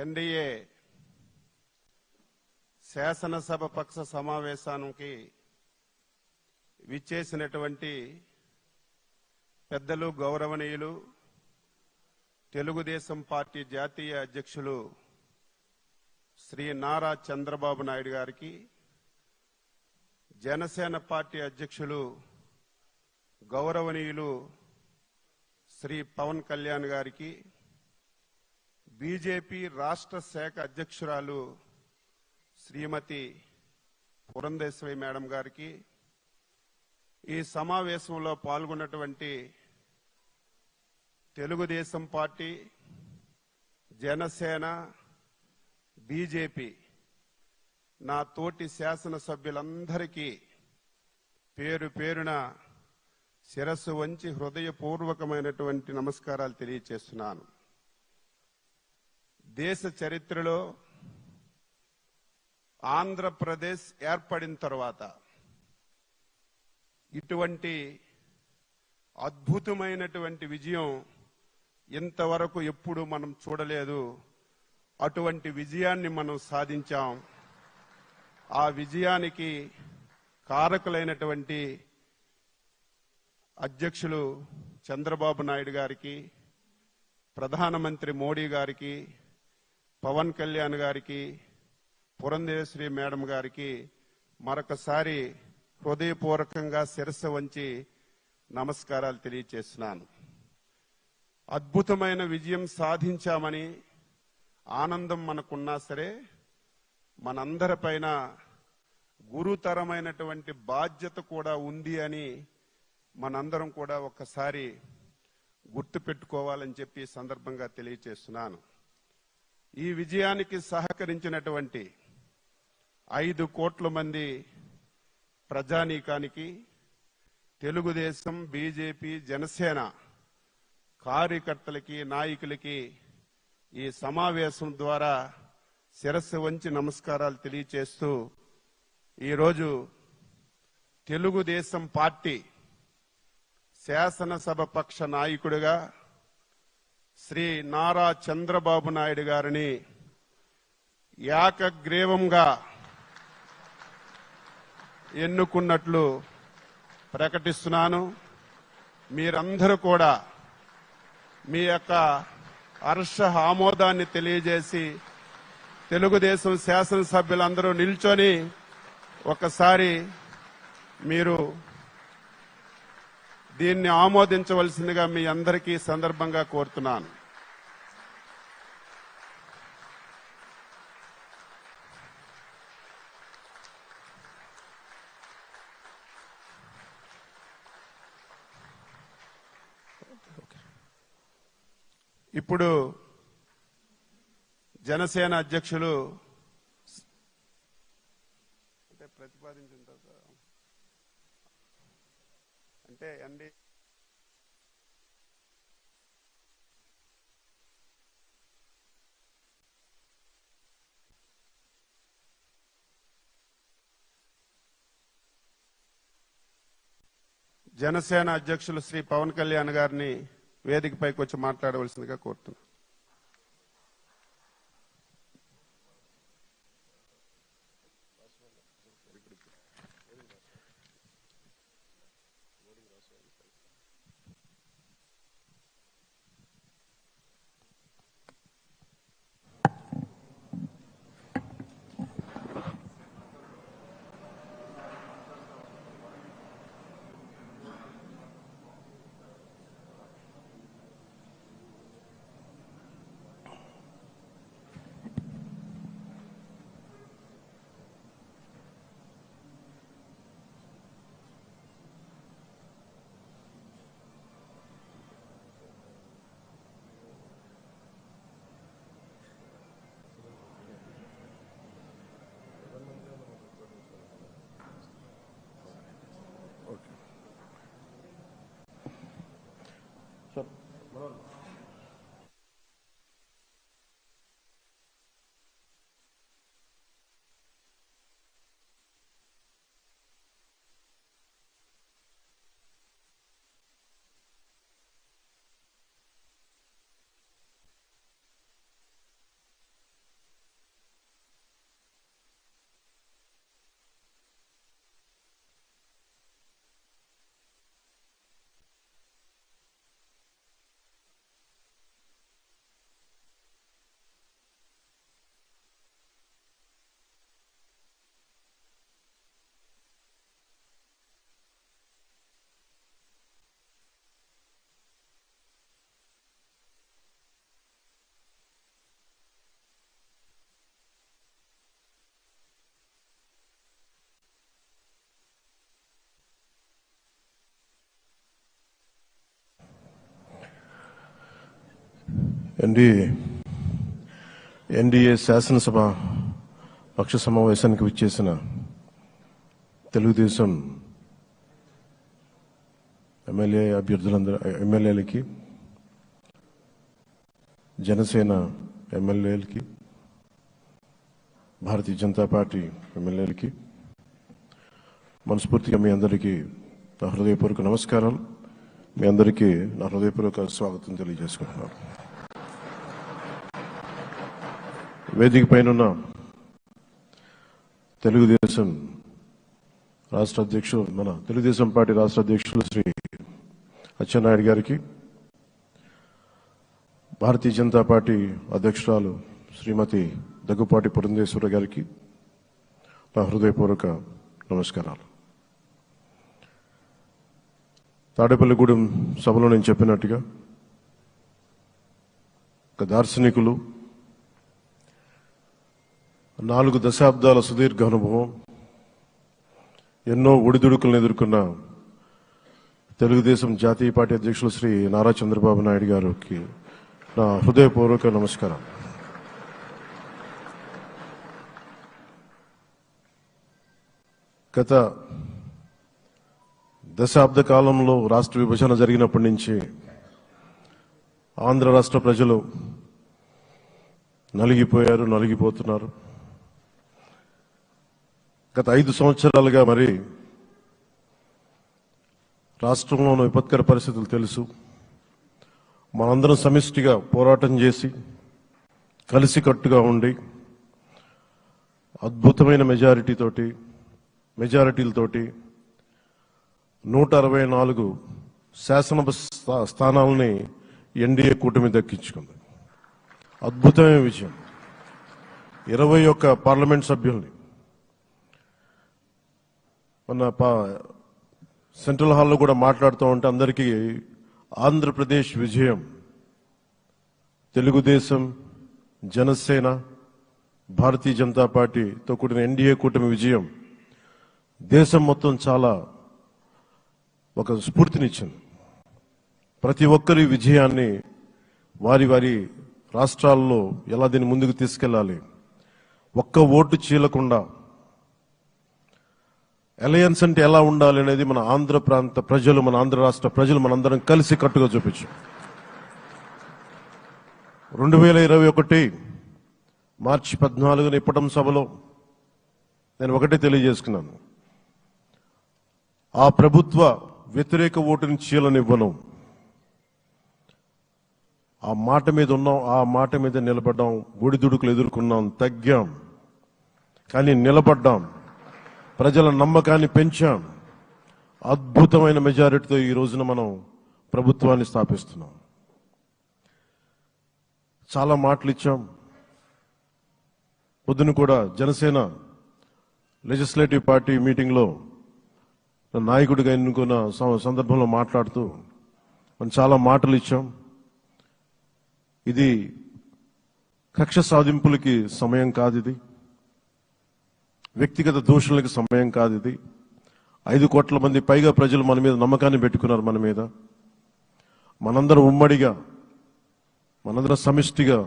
NDA శాసనసభ పక్ష సమావేశానికి విచ్చేసినటువంటి పెద్దలు గౌరవనీయులు తెలుగుదేశం పార్టీ జాతీయ అధ్యక్షులు శ్రీ నారా చంద్రబాబు నాయుడు గారికి, జనసేన పార్టీ అధ్యక్షులు గౌరవనీయులు శ్రీ పవన్ కళ్యాణ్ గారికి, బీజేపీ రాష్ట్ర శాఖ అధ్యక్షురాలు శ్రీమతి పురంధేశ్వరి మేడం గారికి, ఈ సమావేశంలో పాల్గొన్నటువంటి తెలుగుదేశం పార్టీ, జనసేన, బీజేపీ నా తోటి శాసనసభ్యులందరికీ పేరు పేరున శిరస్సు వంచి హృదయపూర్వకమైనటువంటి నమస్కారాలు తెలియజేస్తున్నాను. దేశ చరిత్రలో ఆంధ్రప్రదేశ్ ఏర్పడిన తర్వాత ఇటువంటి అద్భుతమైనటువంటి విజయం ఇంతవరకు ఎప్పుడు మనం చూడలేదు. అటువంటి విజయాన్ని మనం సాధించాం. ఆ విజయానికి కారకులైనటువంటి అధ్యక్షులు చంద్రబాబు నాయుడు గారికి, ప్రధానమంత్రి మోడీ గారికి, పవన్ కళ్యాణ్ గారికి, పురంధేశ్వరి మేడం గారికి మరొకసారి హృదయపూర్వకంగా శిరస్సు వంచి నమస్కారాలు తెలియజేస్తున్నాను. అద్భుతమైన విజయం సాధించామని ఆనందం మనకున్నా సరే, మనందరిపైన గురుతరమైనటువంటి బాధ్యత కూడా ఉంది అని మనందరం కూడా ఒక్కసారి గుర్తుపెట్టుకోవాలని చెప్పి సందర్భంగా తెలియజేస్తున్నాను. ఈ విజయానికి సహకరించినటువంటి 5 కోట్ల మంది ప్రజానీకానికి, తెలుగుదేశం, బీజేపీ, జనసేన కార్యకర్తలకి, నాయకులకి ఈ సమావేశం ద్వారా శిరస్సు వంచి నమస్కారాలు తెలియజేస్తూ, ఈరోజు తెలుగుదేశం పార్టీ శాసనసభ పక్ష నాయకుడిగా శ్రీ నారా చంద్రబాబు నాయుడు గారిని ఏకగ్రీవంగా ఎన్నుకున్నట్లు ప్రకటిస్తున్నాను. మీరందరూ కూడా మీ యొక్క హర్ష ఆమోదాన్ని తెలియజేసి తెలుగుదేశం శాసనసభ్యులందరూ నిల్చొని ఒకసారి మీరు దీన్ని ఆమోదించవలసిందిగా మీ అందరికీ సందర్భంగా కోరుతున్నాను. ఇప్పుడు జనసేన అధ్యక్షులు ప్రతిపాదించిన అంటే జనసేన అధ్యక్షులు శ్రీ పవన్ కళ్యాణ్ గారిని వేదికపైకి వచ్చి మాట్లాడవలసిందిగా కోరుతున్నాను. ఎన్డీఏ శాసనసభ పక్ష సమావేశానికి విచ్చేసిన తెలుగుదేశం ఎమ్మెల్యేలకి, జనసేన ఎమ్మెల్యేలకి, భారతీయ జనతా పార్టీ ఎమ్మెల్యేలకి మనస్ఫూర్తిగా మీ అందరికీ నా హృదయపూర్వక నమస్కారాలు. మీ అందరికీ నా హృదయపూర్వక స్వాగతం తెలియజేసుకుంటున్నాను. వేదిక పైన తెలుగుదేశం రాష్ట్ర అధ్యక్షులు, మన తెలుగుదేశం పార్టీ రాష్ట్ర అధ్యక్షులు శ్రీ అచ్చెన్నాయుడు గారికి, భారతీయ జనతా పార్టీ అధ్యక్షురాలు శ్రీమతి దగ్గుపాటి పురంధేశ్వరి గారికి నా హృదయపూర్వక నమస్కారాలు. తాడేపల్లిగూడెం సభలో నేను చెప్పినట్టుగా ఒక దార్శనికులు, 4 దశాబ్దాల సుదీర్ఘ అనుభవం, ఎన్నో ఒడిదుడుకులను ఎదుర్కొన్న తెలుగుదేశం జాతీయ పార్టీ అధ్యక్షులు శ్రీ నారా చంద్రబాబు నాయుడు గారికి నా హృదయపూర్వక నమస్కారం. గత దశాబ్ద కాలంలో రాష్ట్ర విభజన జరిగినప్పటి నుంచి ఆంధ్ర రాష్ట్ర ప్రజలు నలిగిపోయారు, నలిగిపోతున్నారు. గత 5 సంవత్సరాలుగా మరి రాష్ట్రంలోని విపత్కర పరిస్థితులు తెలుసు. మనందరం సమిష్టిగా పోరాటం చేసి కలిసికట్టుగా ఉండి అద్భుతమైన మెజారిటీలతోటి 164 శాసనసభ స్థానాలని ఎన్డీఏ కూటమి దక్కించుకుంది. అద్భుతమైన విజయం. 21 పార్లమెంట్ సభ్యుల్ని మన సెంట్రల్ హాల్లో కూడా మాట్లాడుతూ ఉంటే అందరికీ ఆంధ్రప్రదేశ్ విజయం, తెలుగుదేశం, జనసేన, భారతీయ జనతా పార్టీతో కూడిన ఎన్డీఏ కూటమి విజయం దేశం మొత్తం చాలా ఒక స్ఫూర్తినిచ్చింది. ప్రతి ఒక్కరి విజయాన్ని వారి వారి రాష్ట్రాల్లో ఎలా దీన్ని ముందుకు తీసుకెళ్లాలి, ఒక్క ఓటు చీలకుండా అలయన్స్ అంటే ఎలా ఉండాలి అనేది మన ఆంధ్ర ప్రాంత ప్రజలు, మన ఆంధ్ర రాష్ట్ర ప్రజలు మనందరం కలిసి కట్టుగా చూపించాం. 2021 మార్చి 14న ఇప్పటం సభలో నేను ఒకటే తెలియజేసుకున్నాను, ఆ ప్రభుత్వ వ్యతిరేక ఓటుని చీలనివ్వను. ఆ మాట మీద ఉన్నాం, ఆ మాట మీద నిలబడ్డాం. ఒడిదుడుకులు ఎదుర్కొన్నాం, తగ్గాం, కానీ నిలబడ్డాం. ప్రజల నమ్మకాన్ని పెంచాం. అద్భుతమైన మెజారిటీతో ఈ రోజున మనం ప్రభుత్వాన్ని స్థాపిస్తున్నాం. చాలా మాటలు ఇచ్చాం. పొద్దున కూడా జనసేన లెజిస్లేటివ్ పార్టీ మీటింగ్లో నాయకుడిగా ఎన్నుకున్న సందర్భంలో మాట్లాడుతూ మనం చాలా మాటలు ఇచ్చాం. ఇది కక్ష సాధింపులకి సమయం కాదు, ఇది వ్యక్తిగత దూషణలకు సమయం కాదు. ఇది 5 కోట్ల మంది పైగా ప్రజలు మన మీద నమ్మకాన్ని పెట్టుకున్నారు. మన మీద మనందరం ఉమ్మడిగా, మనందరం సమిష్టిగా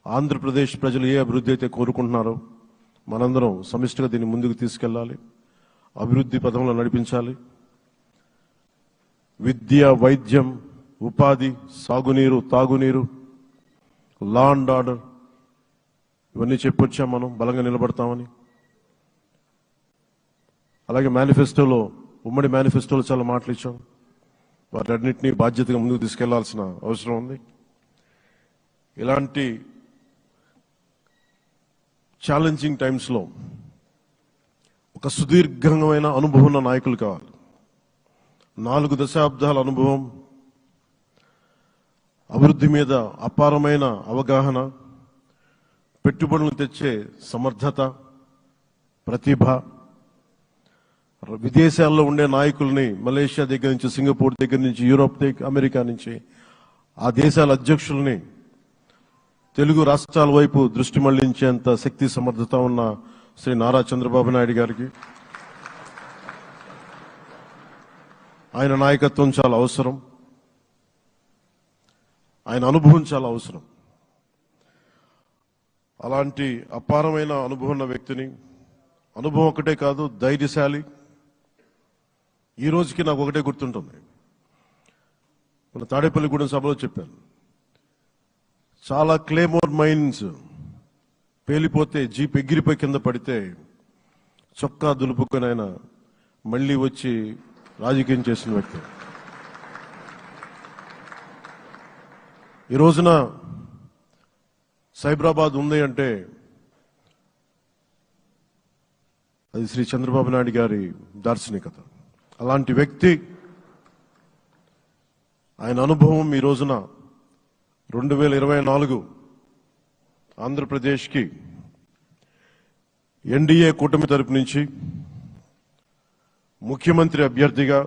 ఆంధ్రప్రదేశ్ ప్రజలు ఏ అభివృద్ధి అయితే కోరుకుంటున్నారో మనందరం సమిష్టిగా దీన్ని ముందుకు తీసుకెళ్లాలి, అభివృద్ధి పథంలో నడిపించాలి. విద్య, వైద్యం, ఉపాధి, సాగునీరు, తాగునీరు, లా అండ్ ఆర్డర్ ఇవన్నీ చెప్పొచ్చాం. మనం బలంగా నిలబడతామని. అలాగే మేనిఫెస్టోలో, ఉమ్మడి మేనిఫెస్టోలో చాలా మాటలు ఇచ్చాం. వాటన్నిటినీ బాధ్యతగా ముందుకు తీసుకెళ్లాల్సిన అవసరం ఉంది. ఇలాంటి ఛాలెంజింగ్ టైమ్స్లో ఒక సుదీర్ఘమైన అనుభవం ఉన్న నాయకులు కావాలి. 4 దశాబ్దాల అనుభవం, అభివృద్ధి మీద అపారమైన అవగాహన, పెట్టుబడులు తెచ్చే సమర్థత, ప్రతిభ, విదేశాల్లో ఉండే నాయకుల్ని, మలేషియా దగ్గర నుంచి, సింగపూర్ దగ్గర నుంచి, యూరోప్ దగ్గర, అమెరికా నుంచి, ఆ దేశాల అధ్యక్షుల్ని తెలుగు రాష్ట్రాల వైపు దృష్టి మళ్లించేంత శక్తి సమర్థత ఉన్న శ్రీ నారా చంద్రబాబు నాయుడు గారికి, ఆయన నాయకత్వం చాలా అవసరం. ఆయన అనుభవం చాలా అవసరం. అలాంటి అపారమైన అనుభవం ఉన్న వ్యక్తిని, అనుభవం ఒకటే కాదు, ధైర్యశాలి. ఈ రోజుకి నాకు ఒకటే గుర్తుంటుంది. మన తాడేపల్లిగూడెం సభలో చెప్పాను, చాలా క్లేమోర్ మైన్స్ పేలిపోతే జీప్ ఎగిరిపోయి కింద పడితే చొక్కా దులుపుకొని ఆయన మళ్ళీ వచ్చి రాజకీయం చేసిన వ్యక్తి. ఈ రోజున సైబరాబాద్ ఉంది అంటే అది శ్రీ చంద్రబాబు నాయుడు గారి దార్శనికత. అలాంటి వ్యక్తి, ఆయన అనుభవం ఈ రోజున 2024 ఆంధ్రప్రదేశ్కి ఎన్డీఏ కూటమి తరపు నుంచి ముఖ్యమంత్రి అభ్యర్థిగా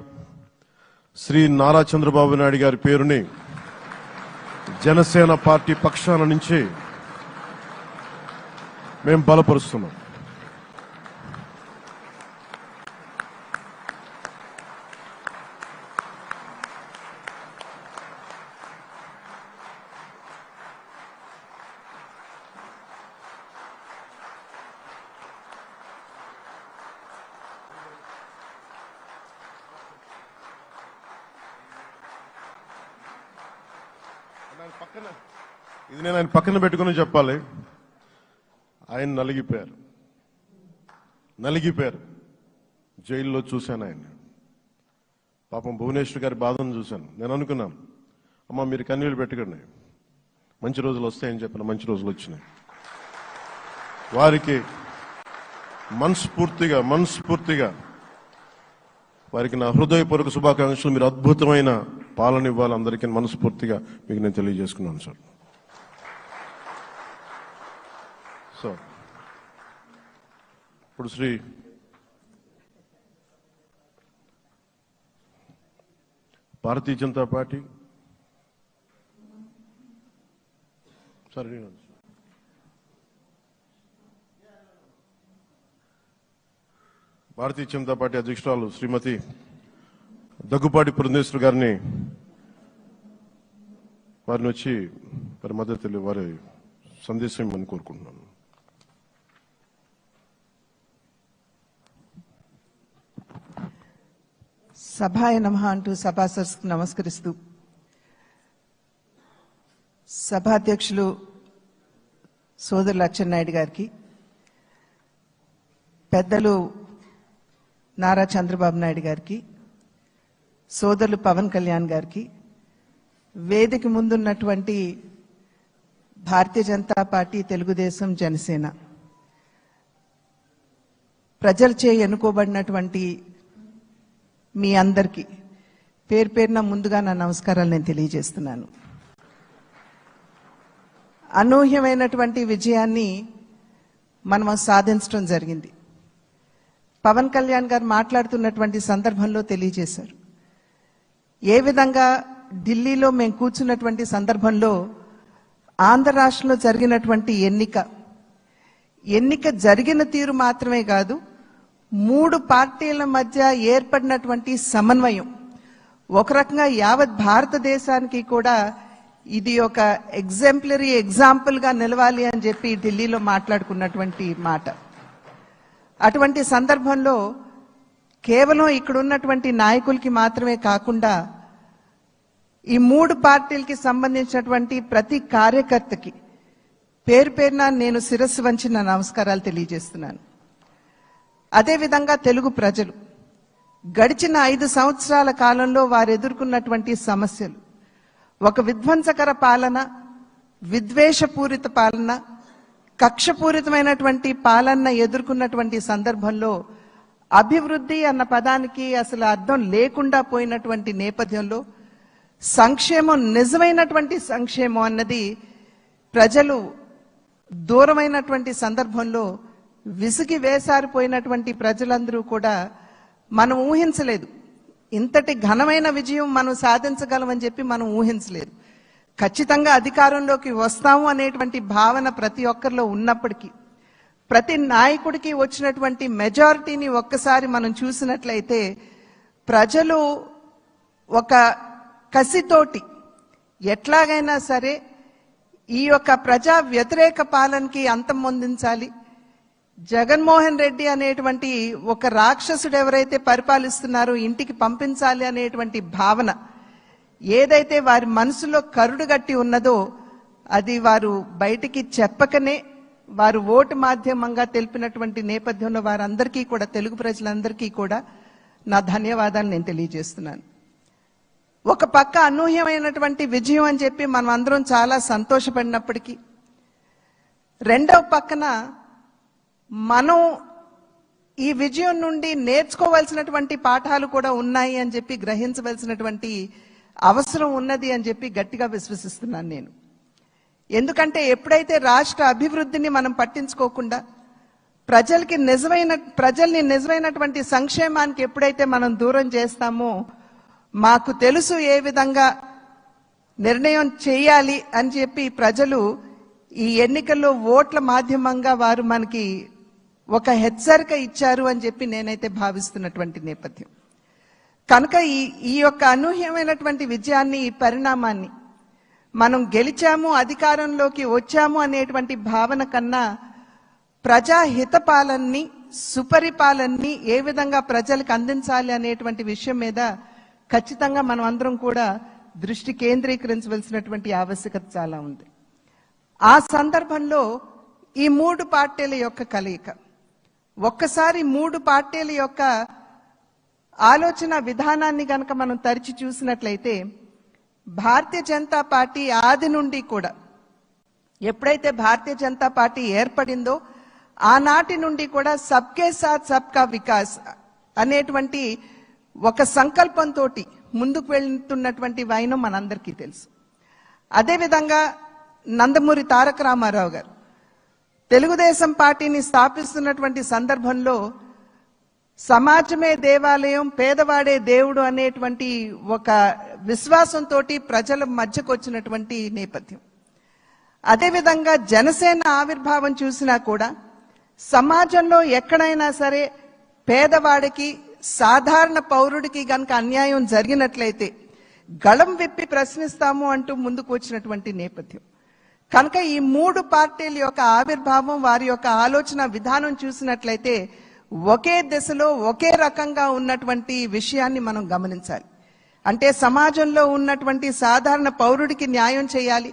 శ్రీ నారా చంద్రబాబు నాయుడు గారి పేరుని జనసేన పార్టీ పక్షాన నుంచి మేము బలపరుస్తున్నాం. ఇది నేను ఆయన పక్కన పెట్టుకుని చెప్పాలి. ఆయన నలిగిపోయారు. జైల్లో చూశాను ఆయన. పాపం భువనేశ్వర్ గారి బాధను చూశాను. నేను అనుకున్నాను, అమ్మ మీరు కన్నీళ్ళు పెట్టకండి, మంచి రోజులు వస్తాయని చెప్పిన మంచి రోజులు వచ్చినాయి. వారికి మనస్ఫూర్తిగా వారికి నా హృదయపూర్వక శుభాకాంక్షలు. మీరు అద్భుతమైన పాలన ఇవ్వాలి అందరికీ మనస్ఫూర్తిగా మీకు నేను తెలియజేసుకున్నాను సార్. సో ఇప్పుడు శ్రీ భారతీయ జనతా పార్టీ అధ్యక్షురాలు శ్రీమతి దగ్గుపాటి పురంధేశ్వరి గారిని వచ్చి వారి మద్దతు వారి సందేశం ఇవ్వమని కోరుకుంటున్నాను. సభాయ నమః అంటూ సభాసదస్సుకు నమస్కరిస్తూ, సభాధ్యక్షులు సోదరులు అచ్చెన్నాయుడు గారికి, పెద్దలు నారా చంద్రబాబు నాయుడు గారికి, సోదరులు పవన్ కళ్యాణ్ గారికి, వేదిక ముందున్నటువంటి భారతీయ జనతా పార్టీ, తెలుగుదేశం, జనసేన ప్రజలచే ఎన్నుకోబడినటువంటి మీ అందరికీ పేరు పేరున ముందుగా నా నమస్కారాలు నేను తెలియజేస్తున్నాను. అనూహ్యమైనటువంటి విజయాన్ని మనం సాధించడం జరిగింది. పవన్ కళ్యాణ్ గారు మాట్లాడుతున్నటువంటి సందర్భంలో తెలియజేశారు, ఏ విధంగా ఢిల్లీలో మేము కూర్చున్నటువంటి సందర్భంలో ఆంధ్ర రాష్ట్రంలో జరిగినటువంటి ఎన్నిక జరిగిన తీరు మాత్రమే కాదు, 3 పార్టీల మధ్య ఏర్పడినటువంటి సమన్వయం ఒక రకంగా యావత్ భారతదేశానికి కూడా ఇది ఒక ఎగ్జాంపుల్ గా నిలవాలి అని చెప్పి ఢిల్లీలో మాట్లాడుకున్నటువంటి మాట. అటువంటి సందర్భంలో కేవలం ఇక్కడ ఉన్నటువంటి నాయకులకి మాత్రమే కాకుండా ఈ 3 పార్టీలకి సంబంధించినటువంటి ప్రతి కార్యకర్తకి పేరు పేరున నేను శిరస్సు వంచి నా నమస్కారాలు తెలియజేస్తున్నాను. అదేవిధంగా తెలుగు ప్రజలు గడిచిన 5 సంవత్సరాల కాలంలో వారు ఎదుర్కొన్నటువంటి సమస్యలు, ఒక విధ్వంసకర పాలన, విద్వేషపూరిత పాలన, కక్షపూరితమైనటువంటి పాలన ఎదుర్కొన్నటువంటి సందర్భంలో అభివృద్ధి అన్న పదానికి అసలు అర్థం లేకుండా పోయినటువంటి నేపథ్యంలో సంక్షేమం, నిజమైనటువంటి సంక్షేమం అన్నది ప్రజలు దూరమైనటువంటి సందర్భంలో విసిగి వేసారిపోయినటువంటి ప్రజలందరూ కూడా మనం ఊహించలేదు, ఇంతటి ఘనమైన విజయం మనం సాధించగలమని చెప్పి మనం ఊహించలేదు. ఖచ్చితంగా అధికారంలోకి వస్తాము అనేటువంటి భావన ప్రతి ఒక్కరిలో ఉన్నప్పటికీ, ప్రతి నాయకుడికి వచ్చినటువంటి మెజారిటీని ఒక్కసారి మనం చూసినట్లయితే ప్రజలు ఒక కసితోటి ఎట్లాగైనా సరే ఈ యొక్క ప్రజా వ్యతిరేక పాలనకి అంతం పొందించాలి. జగన్మోహన్ రెడ్డి అనేటువంటి ఒక రాక్షసుడు ఎవరైతే పరిపాలిస్తున్నారో ఇంటికి పంపించాలి అనేటువంటి భావన ఏదైతే వారి మనసులో కరుడుగట్టి ఉన్నదో అది వారు బయటికి చెప్పకనే వారు ఓటు మాధ్యమంగా తెలిపినటువంటి నేపథ్యంలో వారందరికీ కూడా, తెలుగు ప్రజలందరికీ కూడా నా ధన్యవాదాలు నేను తెలియజేస్తున్నాను. ఒక పక్క అనూహ్యమైనటువంటి విజయం అని చెప్పి మనం అందరం చాలా సంతోషపడినప్పటికీ, రెండవ పక్కన మనం ఈ విజయం నుండి నేర్చుకోవాల్సినటువంటి పాఠాలు కూడా ఉన్నాయి అని చెప్పి గ్రహించవలసినటువంటి అవసరం ఉన్నది అని చెప్పి గట్టిగా విశ్వసిస్తున్నాను నేను. ఎందుకంటే ఎప్పుడైతే రాష్ట్ర అభివృద్ధిని మనం పట్టించుకోకుండా ప్రజల్ని నిజమైనటువంటి సంక్షేమానికి ఎప్పుడైతే మనం దూరం చేస్తామో, మాకు తెలుసు ఏ విధంగా నిర్ణయం చేయాలి అని చెప్పి ప్రజలు ఈ ఎన్నికల్లో ఓట్ల మాధ్యమంగా వారు మనకి ఒక హెచ్చరిక ఇచ్చారు అని చెప్పి నేనైతే భావిస్తున్నటువంటి నేపథ్యం. కనుక ఈ యొక్క అనూహ్యమైనటువంటి విజయాన్ని, ఈ పరిణామాన్ని, మనం గెలిచాము, అధికారంలోకి వచ్చాము అనేటువంటి భావన కన్నా ప్రజాహిత పాలనని, సుపరిపాలనని ఏ విధంగా ప్రజలకు అందించాలి అనేటువంటి విషయం మీద ఖచ్చితంగా మనం అందరం కూడా దృష్టి కేంద్రీకరించవలసినటువంటి ఆవశ్యకత చాలా ఉంది. ఆ సందర్భంలో ఈ మూడు పార్టీల యొక్క కలయిక, ఒక్కసారి మూడు పార్టీల యొక్క ఆలోచన విధానాన్ని గనక మనం తరిచి చూసినట్లయితే, భారతీయ జనతా పార్టీ ఆది నుండి కూడా, ఎప్పుడైతే భారతీయ జనతా పార్టీ ఏర్పడిందో ఆనాటి నుండి కూడా సబ్కే సాత్ సబ్కా వికాస్ అనేటువంటి ఒక సంకల్పంతో ముందుకు వెళ్తున్నటువంటి వైనం మనందరికీ తెలుసు. అదేవిధంగా నందమూరి తారక రామారావు గారు తెలుగుదేశం పార్టీని స్థాపిస్తున్నటువంటి సందర్భంలో సమాజమే దేవాలయం, పేదవాడే దేవుడు అనేటువంటి ఒక విశ్వాసంతో ప్రజల మధ్యకు వచ్చినటువంటి నేపథ్యం. అదేవిధంగా జనసేన ఆవిర్భావం చూసినా కూడా సమాజంలో ఎక్కడైనా సరే పేదవాడికి, సాధారణ పౌరుడికి గనక అన్యాయం జరిగినట్లయితే గళం విప్పి ప్రశ్నిస్తాము అంటూ ముందుకు వచ్చినటువంటి నేపథ్యం. కనుక ఈ మూడు పార్టీల యొక్క ఆవిర్భావం, వారి యొక్క ఆలోచన విధానం చూసినట్లయితే ఒకే దిశలో ఒకే రకంగా ఉన్నటువంటి విషయాన్ని మనం గమనించాలి. అంటే సమాజంలో ఉన్నటువంటి సాధారణ పౌరుడికి న్యాయం చేయాలి,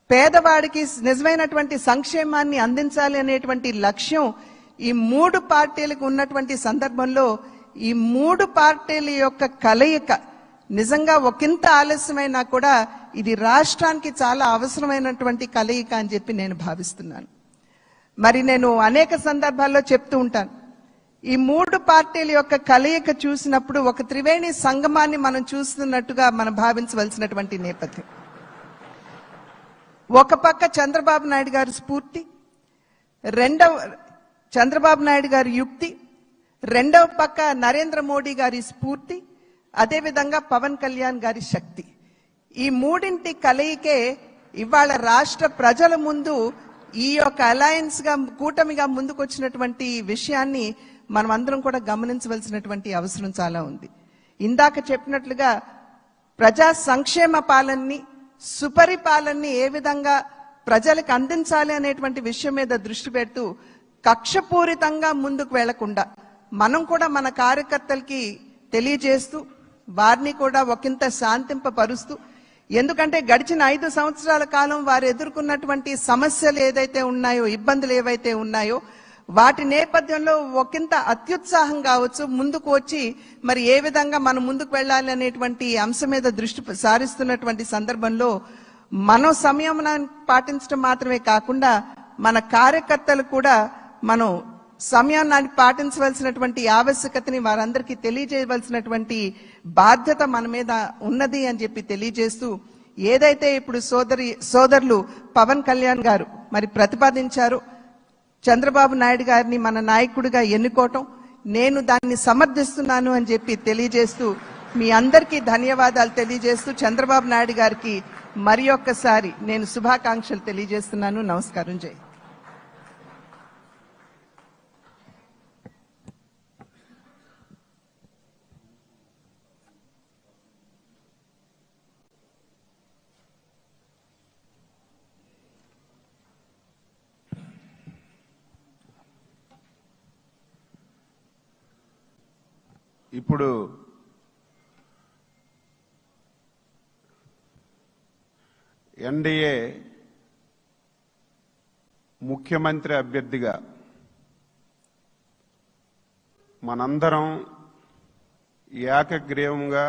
పేదవాడికి నిజమైనటువంటి సంక్షేమాన్ని అందించాలి అనేటువంటి లక్ష్యం ఈ మూడు పార్టీలకు ఉన్నటువంటి సందర్భంలో ఈ మూడు పార్టీల యొక్క కలయిక నిజంగా ఒకంత ఆలస్యమైనా కూడా ఇది రాష్ట్రానికి చాలా అవసరమైనటువంటి కలయిక అని చెప్పి నేను భావిస్తున్నాను. మరి నేను అనేక సందర్భాల్లో చెప్తూ ఉంటాను, ఈ మూడు పార్టీల యొక్క కలయిక చూసినప్పుడు ఒక త్రివేణి సంగమాన్ని మనం చూస్తున్నట్టుగా మనం భావించవలసినటువంటి నేపథ్యం. ఒక పక్క చంద్రబాబు నాయుడు గారి స్ఫూర్తి, చంద్రబాబు నాయుడు గారి యుక్తి, రెండవ పక్క నరేంద్ర మోడీ గారి స్ఫూర్తి, అదేవిధంగా పవన్ కళ్యాణ్ గారి శక్తి. ఈ మూడింటి కలయికే ఇవాళ రాష్ట్ర ప్రజల ముందు ఈ యొక్క అలయన్స్ గా, కూటమిగా ముందుకు వచ్చినటువంటి విషయాన్ని మనం అందరం కూడా గమనించవలసినటువంటి అవసరం చాలా ఉంది. ఇందాక చెప్పినట్లుగా ప్రజా సంక్షేమ పాలనని, సుపరిపాలనని ఏ విధంగా ప్రజలకు అందించాలి అనేటువంటి విషయం మీద దృష్టి పెడుతూ కక్షపూరితంగా ముందుకు వెళ్లకుండా మనం కూడా మన కార్యకర్తలకి తెలియజేస్తూ వారిని కూడా ఒకంత శాంతింపపరుస్తూ, ఎందుకంటే గడిచిన 5 సంవత్సరాల కాలం వారు ఎదుర్కొన్నటువంటి సమస్యలు ఏదైతే ఉన్నాయో, ఇబ్బందులు ఏవైతే ఉన్నాయో వాటి నేపథ్యంలో ఒకంత అత్యుత్సాహం కావచ్చు ముందుకు వచ్చి మరి ఏ విధంగా మనం ముందుకు వెళ్ళాలి అనేటువంటి అంశం మీద దృష్టి సారిస్తున్నటువంటి సందర్భంలో మనం సంయమనాన్ని పాటించడం మాత్రమే కాకుండా మన కార్యకర్తలు కూడా మనం సమయాన్ని పాటించవలసినటువంటి ఆవశ్యకతని వారందరికీ తెలియజేయవలసినటువంటి బాధ్యత మన మీద ఉన్నది అని చెప్పి తెలియజేస్తూ, ఏదైతే ఇప్పుడు సోదరులు పవన్ కళ్యాణ్ గారు మరి ప్రతిపాదించారో చంద్రబాబు నాయుడు గారిని మన నాయకుడిగా ఎన్నుకోవటం, నేను దాన్ని సమర్థిస్తున్నాను అని చెప్పి తెలియజేస్తూ మీ అందరికీ ధన్యవాదాలు తెలియజేస్తూ చంద్రబాబు నాయుడు గారికి మరి ఒక్కసారి నేను శుభాకాంక్షలు తెలియజేస్తున్నాను. నమస్కారం. జై. ఇప్పుడు ఎన్డీఏ ముఖ్యమంత్రి అభ్యర్థిగా మనందరం ఏకగ్రీవంగా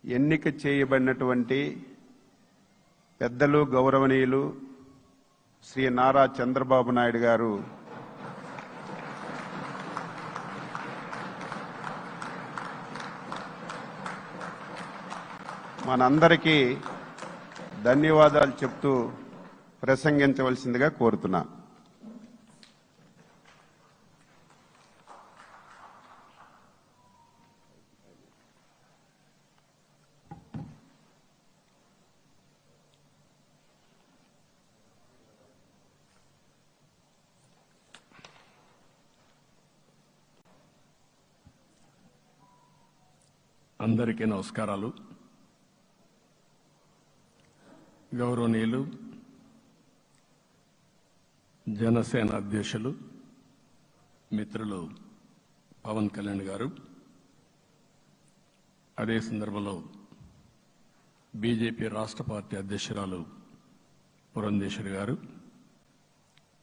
ఎన్నిక చేయబడినటువంటి పెద్దలు గౌరవనీయులు శ్రీ నారా చంద్రబాబు నాయుడు గారు మనందరికీ ధన్యవాదాలు చెప్తూ ప్రసంగించవలసిందిగా కోరుతున్నా. అందరికీ నమస్కారాలు. గౌరవనీయులు జనసేన అధ్యక్షులు మిత్రులు పవన్ కళ్యాణ్ గారు, అదే సందర్భంలో బీజేపీ రాష్ట్ర పార్టీ అధ్యక్షురాలు పురంధేశ్వరి గారు,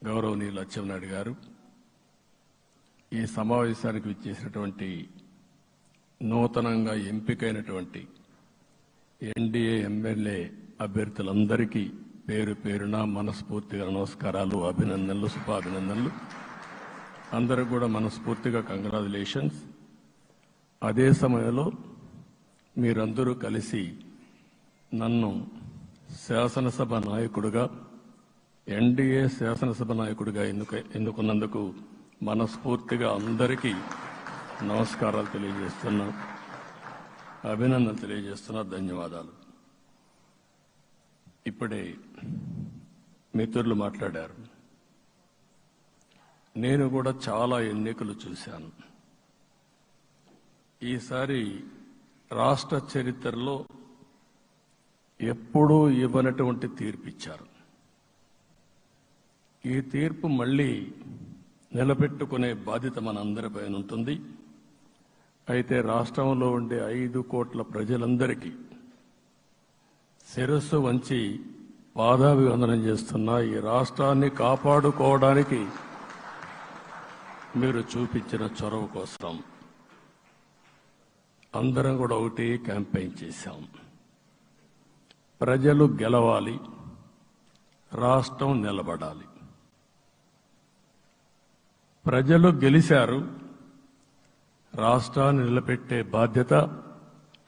గౌరవనీయులు అచ్చెన్నాయుడు గారు, ఈ సమావేశానికి విచ్చేసినటువంటి నూతనంగా ఎంపికైనటువంటి ఎన్డీఏ ఎమ్మెల్యే అభ్యర్థులందరికీ పేరు పేరున మనస్ఫూర్తిగా నమస్కారాలు, అభినందనలు, శుభాభినందనలు. అందరూ కూడా మనస్ఫూర్తిగా కంగ్రాచులేషన్స్. అదే సమయంలో మీరందరూ కలిసి నన్ను శాసనసభ నాయకుడిగా, ఎన్డీఏ శాసనసభ నాయకుడిగా ఎన్నుకున్నందుకు మనస్ఫూర్తిగా అందరికీ నమస్కారాలు తెలియజేస్తున్నా, అభినందనలు తెలియజేస్తున్నా, ధన్యవాదాలు. ఇప్పుడే మిత్రులు మాట్లాడారు. నేను కూడా చాలా ఎన్నికలు చూశాను. ఈసారి రాష్ట్ర చరిత్రలో ఎప్పుడూ ఇవ్వనటువంటి తీర్పు ఇచ్చారు. ఈ తీర్పు మళ్ళీ నిలబెట్టుకునే బాధ్యత మనందరిపైన ఉంటుంది. అయితే రాష్ట్రంలో ఉండే 5 కోట్ల ప్రజలందరికీ శిరస్సు వంచి పాదాభివందనం చేస్తున్నా. ఈ రాష్ట్రాన్ని కాపాడుకోవడానికి మీరు చూపించిన చొరవ కోసం అందరం కూడా ఒకటి క్యాంపెయిన్ చేశాం. ప్రజలు గెలవాలి, రాష్ట్రం నిలబడాలి. ప్రజలు గెలిచారు. రాష్ట్రాన్ని నిలబెట్టే బాధ్యత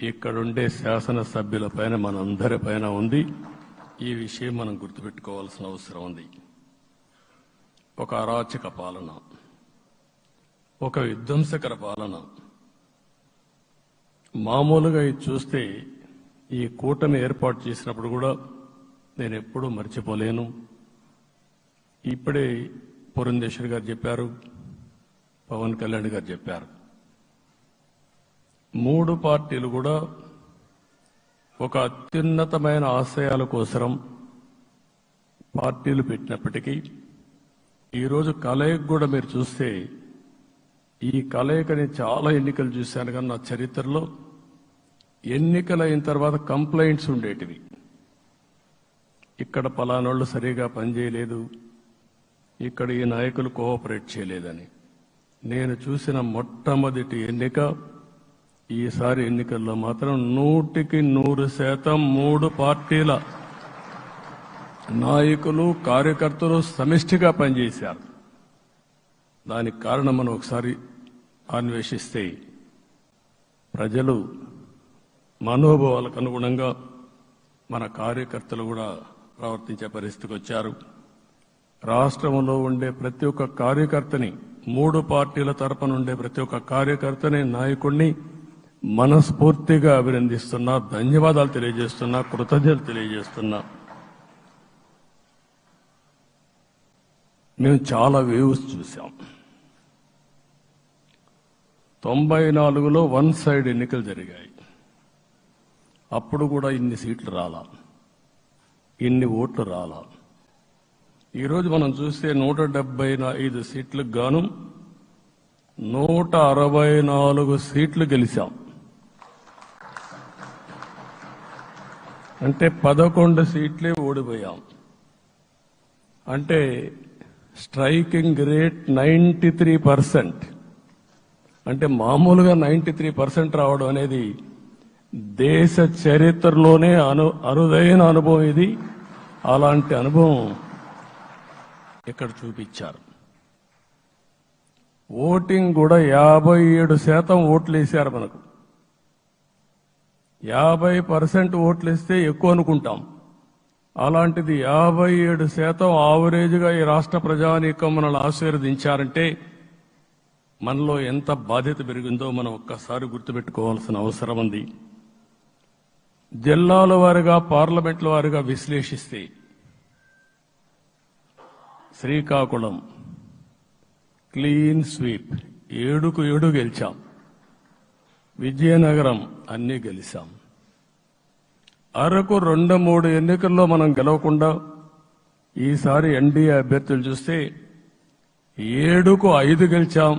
ఇక్కడుండే శాసనసభ్యులపైన, మనందరిపైన ఉంది. ఈ విషయం మనం గుర్తుపెట్టుకోవాల్సిన అవసరం ఉంది. ఒక అరాచక పాలన, ఒక విధ్వంసకర పాలన. మామూలుగా ఇది చూస్తే ఈ కూటమి ఏర్పాటు చేసినప్పుడు కూడా నేను ఎప్పుడూ మర్చిపోలేను. ఇప్పుడే పురంధేశ్వరి గారు చెప్పారు, పవన్ కళ్యాణ్ గారు చెప్పారు. 3 పార్టీలు కూడా ఒక అత్యున్నతమైన ఆశయాల కోసం పార్టీలు పెట్టినప్పటికీ ఈరోజు కలయిక కూడా మీరు చూస్తే, ఈ కలయికని చాలా ఎన్నికలు చూశాను కానీ నా చరిత్రలో ఎన్నికలు అయిన తర్వాత కంప్లైంట్స్ ఉండేటివి. ఇక్కడ పలానోళ్ళు సరిగా పనిచేయలేదు, ఇక్కడ ఈ నాయకులు కోఆపరేట్ చేయలేదని. నేను చూసిన మొట్టమొదటి ఎన్నిక, ఈసారి ఎన్నికల్లో మాత్రం 100కి 100% 3 పార్టీల నాయకులు, కార్యకర్తలు సమిష్టిగా పనిచేశారు. దానికి కారణం మనం ఒకసారి అన్వేషిస్తే, ప్రజలు మనోభావాలకు అనుగుణంగా మన కార్యకర్తలు కూడా ప్రవర్తించే పరిస్థితికి వచ్చారు. రాష్ట్రంలో ఉండే ప్రతి ఒక్క కార్యకర్తని, 3 పార్టీల తరపున ఉండే ప్రతి ఒక్క కార్యకర్తని, నాయకుడిని మనస్ఫూర్తిగా అభినందిస్తున్నా, ధన్యవాదాలు తెలియజేస్తున్నా, కృతజ్ఞతలు తెలియజేస్తున్నా. మేము చాలా వేవ్స్ చూశాం. 94లో 1 సైడ్ ఎన్నికలు జరిగాయి. అప్పుడు కూడా ఇన్ని సీట్లు రాలా, ఇన్ని ఓట్లు రాలా. ఈరోజు మనం చూస్తే 175 సీట్లకు గాను 164 సీట్లు గెలిచాం. అంటే 11 సీట్లే ఓడిపోయాం. అంటే స్ట్రైకింగ్ రేట్ 93%. అంటే మామూలుగా 93% రావడం అనేది దేశ చరిత్రలోనే అరుదైన అనుభవం ఇది. అలాంటి అనుభవం ఇక్కడ చూపించారు. ఓటింగ్ కూడా 57% ఓట్లు వేశారు. మనకు 50% ఓట్లు వేస్తే ఎక్కువ అనుకుంటాం. అలాంటిది 57% ఆవరేజ్గా ఈ రాష్ట్ర ప్రజానీకం మనల్ని ఆశీర్వదించారంటే మనలో ఎంత బాధ్యత పెరిగిందో మనం ఒక్కసారి గుర్తుపెట్టుకోవాల్సిన అవసరం ఉంది. జిల్లాల వారీగా, పార్లమెంట్ల వారీగా విశ్లేషిస్తే శ్రీకాకుళం క్లీన్ స్వీప్ 7కు 7 గెలిచాం. విజయనగరం అన్నీ గెలిచాం. అరకు 2-3 ఎన్నికల్లో మనం గెలవకుండా ఈసారి ఎన్డీఏ అభ్యర్థులు చూస్తే 7కు 5 గెలిచాం.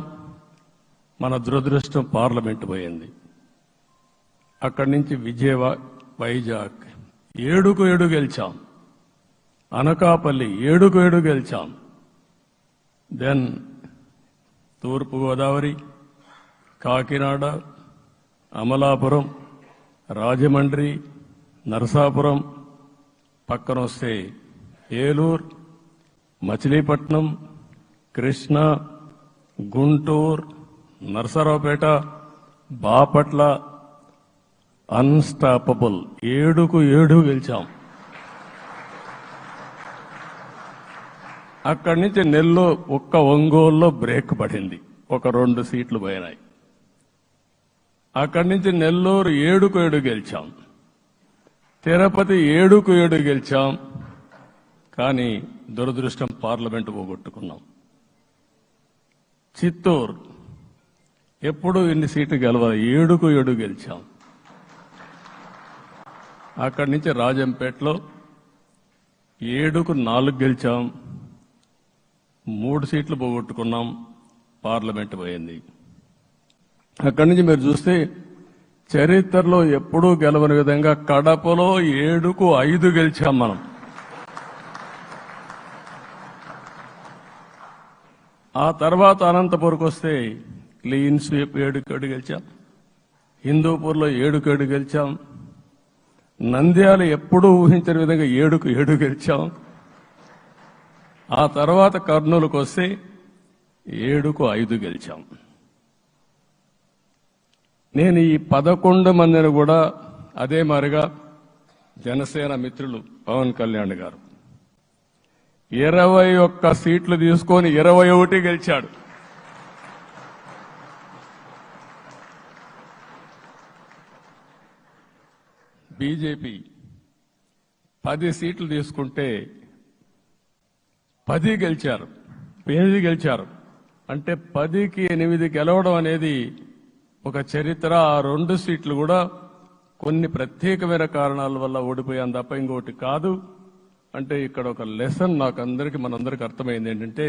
మన దురదృష్టం పార్లమెంటు పోయింది. అక్కడి నుంచి వైజాగ్ 7కు 7 గెలిచాం. అనకాపల్లి 7కు 7 గెలిచాం. దెన్ తూర్పుగోదావరి, కాకినాడ, అమలాపురం, రాజమండ్రి, నరసాపురం, పక్కన వస్తే ఏలూరు, మచిలీపట్నం, కృష్ణా, గుంటూరు, నరసరావుపేట, బాపట్ల అన్స్టాపబుల్ 7కు 7 గెలిచాం. అక్కడి నుంచి నెల్లూరు ఒక్క ఒంగోలులో బ్రేక్ పడింది, ఒక 2 సీట్లు పోయినాయి. అక్కడి నుంచి నెల్లూరు 7కు 7 గెలిచాం. తిరుపతి 7కు 7 గెలిచాం. కానీ దురదృష్టం పార్లమెంటు పోగొట్టుకున్నాం. చిత్తూరు ఎప్పుడు ఇన్ని సీట్లు గెలవాలి, 7కు 7 గెలిచాం. అక్కడి నుంచి రాజంపేటలో 7కు 4 గెలిచాం. 3 సీట్లు పోగొట్టుకున్నాం. పార్లమెంటు పోయింది. అక్కడి నుంచి మీరు చూస్తే చరిత్రలో ఎప్పుడూ గెలవని విధంగా కడపలో 7కు 5 గెలిచాం మనం. ఆ తర్వాత అనంతపురంకి వస్తే క్లీన్ స్వీప్ 7కు 7 గెలిచాం. హిందూపూర్లో 7కు 7 గెలిచాం. నంద్యాల ఎప్పుడూ ఊహించని విధంగా 7కు 7 గెలిచాం. ఆ తర్వాత కర్నూలుకు వస్తే 7కు 5 గెలిచాం. నేను ఈ 11 మందిని కూడా అదే మారిగా జనసేన మిత్రులు పవన్ కళ్యాణ్ గారు 21 సీట్లు తీసుకొని 21 గెలిచాడు. బీజేపీ 10 సీట్లు తీసుకుంటే 10 గెలిచారు, 8 గెలిచారు. అంటే 10కి 8 గెలవడం అనేది ఒక చరిత్ర. ఆ 2 సీట్లు కూడా కొన్ని ప్రత్యేకమైన కారణాల వల్ల ఓడిపోయాం తప్ప ఇంకోటి కాదు. అంటే ఇక్కడ ఒక లెసన్ మనందరికీ అర్థమైంది ఏంటంటే,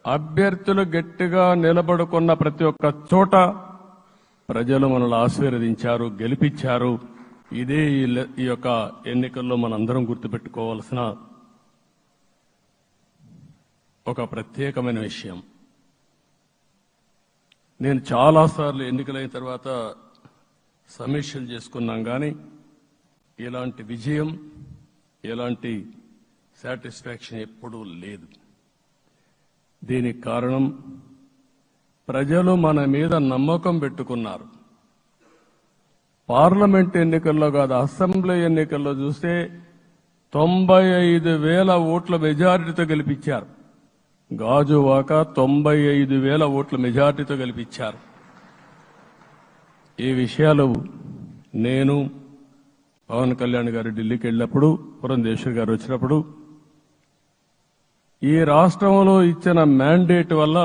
అభ్యర్థులు గట్టిగా నిలబడుకున్న ప్రతి ఒక్క చోట ప్రజలు మనల్ని ఆశీర్వదించారు, గెలిపించారు. ఇదే ఈ యొక్క ఎన్నికల్లో మనందరం గుర్తుపెట్టుకోవాల్సిన ఒక ప్రత్యేకమైన విషయం. నేను చాలాసార్లు ఎన్నికలైన తర్వాత సమీక్షలు చేసుకున్నాం, కానీ ఇలాంటి విజయం, ఎలాంటి సాటిస్ఫాక్షన్ ఎప్పుడూ లేదు. దీనికి కారణం ప్రజలు మన మీద నమ్మకం పెట్టుకున్నారు. పార్లమెంట్ ఎన్నికల్లో కాదు, అసెంబ్లీ ఎన్నికల్లో చూస్తే 95,000 ఓట్ల మెజారిటీతో గెలిపించారు. గాజువాక 95,000 ఓట్ల మెజారిటీతో గెలిపించారు. ఈ విషయాలు నేను పవన్ కళ్యాణ్ గారు ఢిల్లీకి వెళ్ళినప్పుడు, పురంధేశ్వర్ గారు వచ్చినప్పుడు, ఈ రాష్ట్రంలో ఇచ్చిన మ్యాండేట్ వల్ల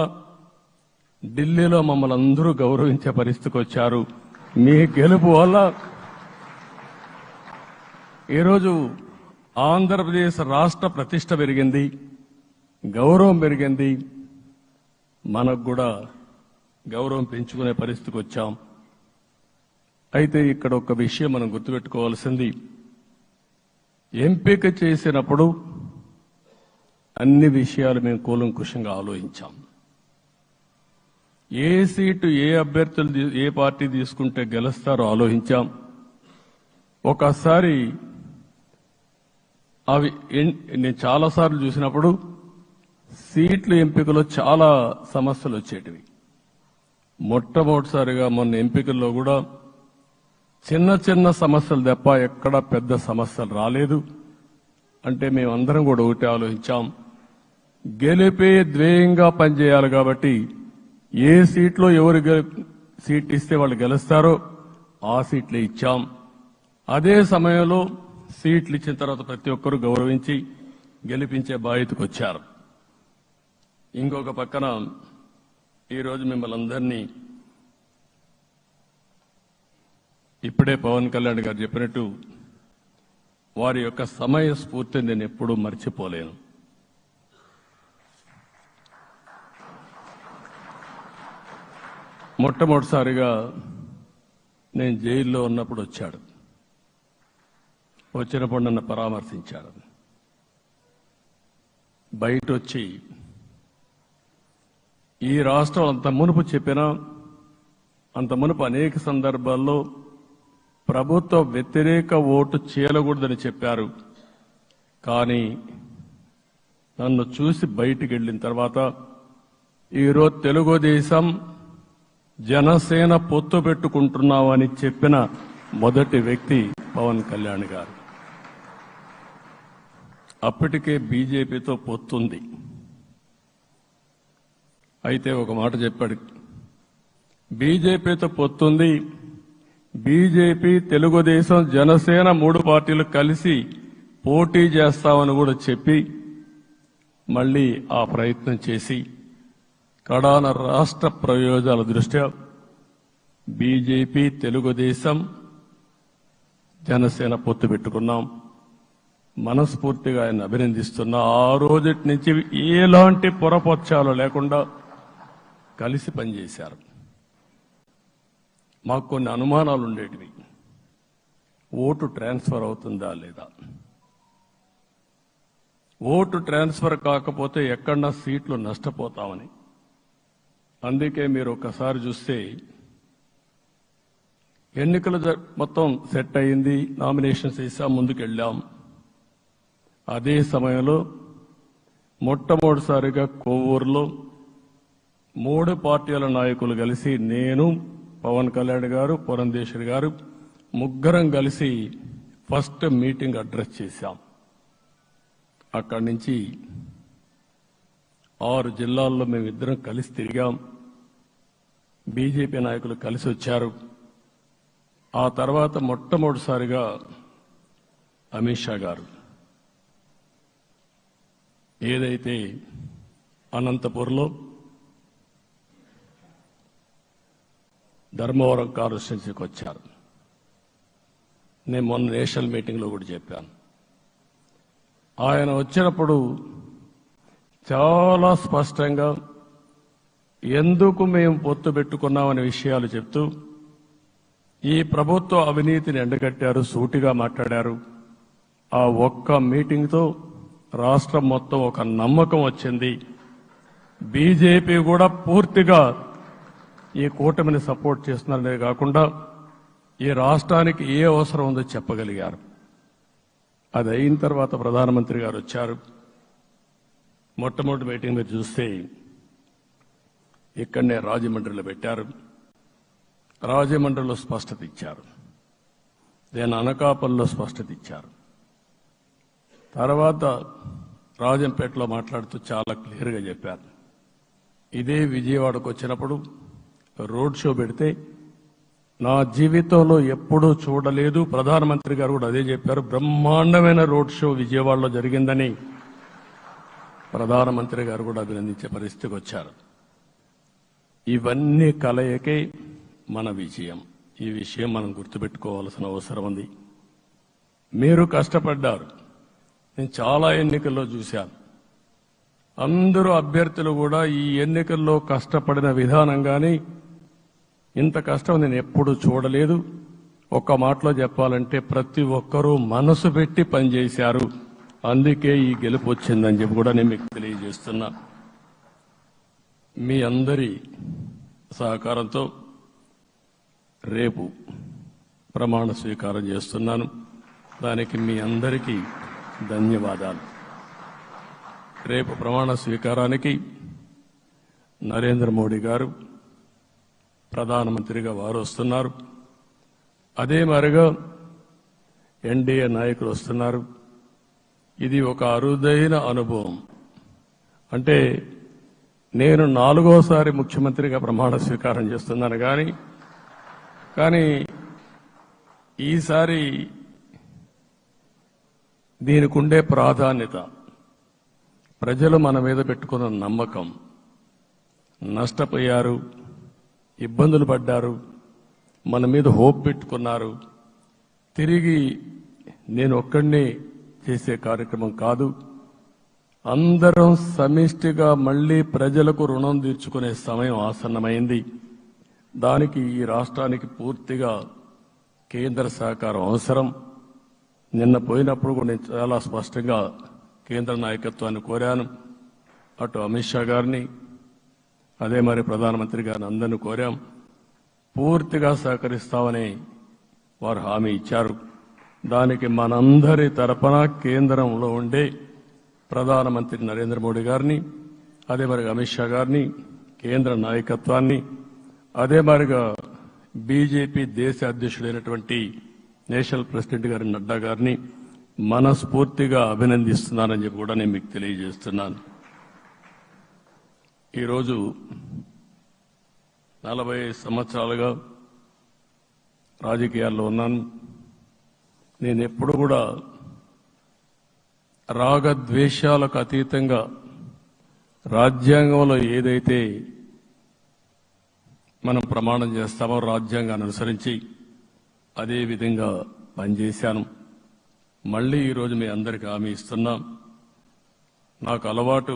ఢిల్లీలో మమ్మల్ని అందరూ గౌరవించే పరిస్థితికి వచ్చారు. మీ గెలుపు వల్ల ఈరోజు ఆంధ్రప్రదేశ్ రాష్ట్ర ప్రతిష్ట పెరిగింది, గౌరవం పెరిగింది. మనకు కూడా గౌరవం పెంచుకునే పరిస్థితికి వచ్చాం. అయితే ఇక్కడ ఒక విషయం మనం గుర్తుపెట్టుకోవాల్సింది, ఎంపిక చేసినప్పుడు అన్ని విషయాలు మేము కూలంకుషంగా ఆలోచించాం. ఏ సీటు ఏ అభ్యర్థులు ఏ పార్టీ తీసుకుంటే గెలుస్తారో ఆలోచించాం. ఒకసారి నేను చాలాసార్లు చూసినప్పుడు సీట్ల ఎంపికలో చాలా సమస్యలు వచ్చేటివి. మొట్టమొదటిసారిగా మొన్న ఎంపికల్లో కూడా చిన్న చిన్న సమస్యలు తప్ప ఎక్కడ పెద్ద సమస్యలు రాలేదు. అంటే మేమందరం కూడా ఒకటి ఆలోచించాం, గెలిపే ధ్యేయంగా పనిచేయాలి కాబట్టి ఏ సీట్లో ఎవరు సీట్ ఇస్తే వాళ్ళు గెలుస్తారో ఆ సీట్లే ఇచ్చాం. అదే సమయంలో సీట్లు ఇచ్చిన తర్వాత ప్రతి ఒక్కరూ గౌరవించి గెలిపించే బాధ్యతకు వచ్చారు. ఇంకొక పక్కన ఈరోజు మిమ్మల్ని అందరినీ ఇప్పుడే పవన్ కళ్యాణ్ గారు చెప్పినట్టు వారి యొక్క సమయ స్ఫూర్తిని నేను ఎప్పుడూ మర్చిపోలేను. మొట్టమొదటిసారిగా నేను జైల్లో ఉన్నప్పుడు వచ్చాడు. వచ్చినప్పుడు నన్ను పరామర్శించాడు. బయట వచ్చి ఈ రాష్ట్రం అంత మునుపు చెప్పినా, అంత మునుపు అనేక సందర్భాల్లో ప్రభుత్వ వ్యతిరేక ఓటు చేయకూడదని చెప్పారు. కానీ నన్ను చూసి బయటికి వెళ్ళిన తర్వాత ఈరోజు తెలుగుదేశం జనసేన పొత్తు పెట్టుకుంటున్నామని చెప్పిన మొదటి వ్యక్తి పవన్ కళ్యాణ్ గారు. అప్పటికే బీజేపీతో పొత్తుంది. అయితే ఒక మాట చెప్పాడు, బీజేపీతో పొత్తుంది, బీజేపీ తెలుగుదేశం జనసేన 3 పార్టీలు కలిసి పోటీ చేస్తామని కూడా చెప్పి మళ్లీ ఆ ప్రయత్నం చేసి కడాన రాష్ట్ర ప్రయోజనాల దృష్ట్యా బీజేపీ తెలుగుదేశం జనసేన పొత్తు పెట్టుకున్నాం. మనస్ఫూర్తిగా ఆయన అభినందిస్తున్నా. ఆ రోజటి నుంచి ఎలాంటి పొరపక్షాలు లేకుండా కలిసి పనిచేశారు. మాకు కొన్ని అనుమానాలు ఉండేటివి, ఓటు ట్రాన్స్ఫర్ అవుతుందా లేదా, ఓటు ట్రాన్స్ఫర్ కాకపోతే ఎక్కడన్నా సీట్లు నష్టపోతామని. అందుకే మీరు ఒక్కసారి చూస్తే ఎన్నికలు మొత్తం సెట్ అయింది, నామినేషన్స్ వేసాం, ముందుకెళ్ళాం. అదే సమయంలో మొట్టమొదటిసారిగా కొవ్వూరులో 3 పార్టీల నాయకులు కలిసి, నేను, పవన్ కళ్యాణ్ గారు, పురంధేశ్వరి గారు ముగ్గురం కలిసి ఫస్ట్ మీటింగ్ అడ్రస్ చేశాం. అక్కడి నుంచి 6 జిల్లాల్లో మేమిద్దరం కలిసి తిరిగాం. బీజేపీ నాయకులు కలిసి వచ్చారు. ఆ తర్వాత మొట్టమొదటిసారిగా అమిత్ షా గారు ఏదైతే అనంతపూర్లో ధర్మవరం కాన్స్టిట్యున్సీకి వచ్చారు. నేను మొన్న నేషనల్ మీటింగ్లో కూడా చెప్పాను. ఆయన వచ్చినప్పుడు చాలా స్పష్టంగా ఎందుకు మేము పొత్తు పెట్టుకున్నామనే విషయాలు చెప్తూ ఈ ప్రభుత్వ అవినీతిని ఎండగట్టారు, సూటిగా మాట్లాడారు. ఆ ఒక్క మీటింగ్తో రాష్ట్రం మొత్తం ఒక నమ్మకం వచ్చింది. బీజేపీ కూడా పూర్తిగా ఈ కూటమిని సపోర్ట్ చేస్తున్నారనే కాకుండా ఈ రాష్ట్రానికి ఏ అవసరం ఉందో చెప్పగలిగారు. అది అయిన తర్వాత ప్రధానమంత్రి గారు వచ్చారు. మొట్టమొదటి మీటింగ్ మీరు చూస్తే ఇక్కడనే రాజమండ్రిలో పెట్టారు. రాజమండ్రిలో స్పష్టత ఇచ్చారు, నేను అనకాపల్లిలో స్పష్టత ఇచ్చారు. తర్వాత రాజంపేటలో మాట్లాడుతూ చాలా క్లియర్గా చెప్పారు. ఇదే విజయవాడకు వచ్చినప్పుడు రోడ్ షో పెడితే నా జీవితంలో ఎప్పుడూ చూడలేదు, ప్రధానమంత్రి గారు కూడా అదే చెప్పారు, బ్రహ్మాండమైన రోడ్ షో విజయవాడలో జరిగిందని ప్రధానమంత్రి గారు కూడా అభినందించే పరిస్థితికి వచ్చారు. ఇవన్నీ కలయికే మన విజయం. ఈ విషయం మనం గుర్తుపెట్టుకోవాల్సిన అవసరం ఉంది. మీరు కష్టపడ్డారు. నేను చాలా ఎన్నికల్లో చూశాను. అందరూ అభ్యర్థులు కూడా ఈ ఎన్నికల్లో కష్టపడిన విధానం కానీ ఇంత కష్టం నేను ఎప్పుడు చూడలేదు. ఒక్క మాటలో చెప్పాలంటే ప్రతి ఒక్కరూ మనసు పెట్టి పనిచేశారు. అందుకే ఈ గెలుపు వచ్చిందని చెప్పి కూడా నేను మీకు తెలియజేస్తున్నా. మీ అందరి సహకారంతో రేపు ప్రమాణ స్వీకారం చేస్తున్నాను. దానికి మీ అందరికీ ధన్యవాదాలు. రేపు ప్రమాణ స్వీకారానికి నరేంద్ర మోడీ గారు ప్రధానమంత్రిగా వారు వస్తున్నారు. అదే మరిగా ఎన్డీఏ నాయకులు వస్తున్నారు. ఇది ఒక అరుదైన అనుభవం. అంటే నేను 4వసారి ముఖ్యమంత్రిగా ప్రమాణ స్వీకారం చేస్తున్నాను కానీ ఈసారి దీనికి ఉండే ప్రాధాన్యత, ప్రజలు మన మీద పెట్టుకున్న నమ్మకం, నష్టపోయారు, ఇబ్బందులు పడ్డారు, మన మీద హోప్ పెట్టుకున్నారు. తిరిగి నేను ఒక్కడినే చేసే కార్యక్రమం కాదు. అందరం సమిష్టిగా మళ్లీ ప్రజలకు రుణం తీర్చుకునే సమయం ఆసన్నమైంది. దానికి ఈ రాష్ట్రానికి పూర్తిగా కేంద్ర సహకారం అవసరం. నిన్న పోయినప్పుడు కూడా నేను చాలా స్పష్టంగా కేంద్ర నాయకత్వాన్ని కోరాను. అటు అమిత్ షా గారిని, అదే మరి ప్రధానమంత్రి గారిని అందరినీ కోరాం. పూర్తిగా సహకరిస్తామని వారు హామీ ఇచ్చారు. దానికి మనందరి తరపున కేంద్రంలో ఉండే ప్రధానమంత్రి నరేంద్ర మోడీ గారిని, అదే మరి అమిత్ షా గారిని, కేంద్ర నాయకత్వాన్ని, అదే మరిగా బీజేపీ దేశ అధ్యక్షుడైనటువంటి నేషనల్ ప్రెసిడెంట్ గారి నడ్డా గారిని మనస్ఫూర్తిగా అభినందిస్తున్నానని చెప్పి కూడా నేను మీకు తెలియజేస్తున్నాను. ఈరోజు 40 సంవత్సరాలుగా రాజకీయాల్లో ఉన్నాను. నేను ఎప్పుడు కూడా రాగద్వేషాలకు అతీతంగా రాజ్యాంగంలో ఏదైతే మనం ప్రమాణం చేస్తామో రాజ్యాంగాన్ని అనుసరించి అదే విధంగా పనిచేశాను. మళ్లీ ఈరోజు మీ అందరికీ హామీ ఇస్తున్నా. నాకు అలవాటు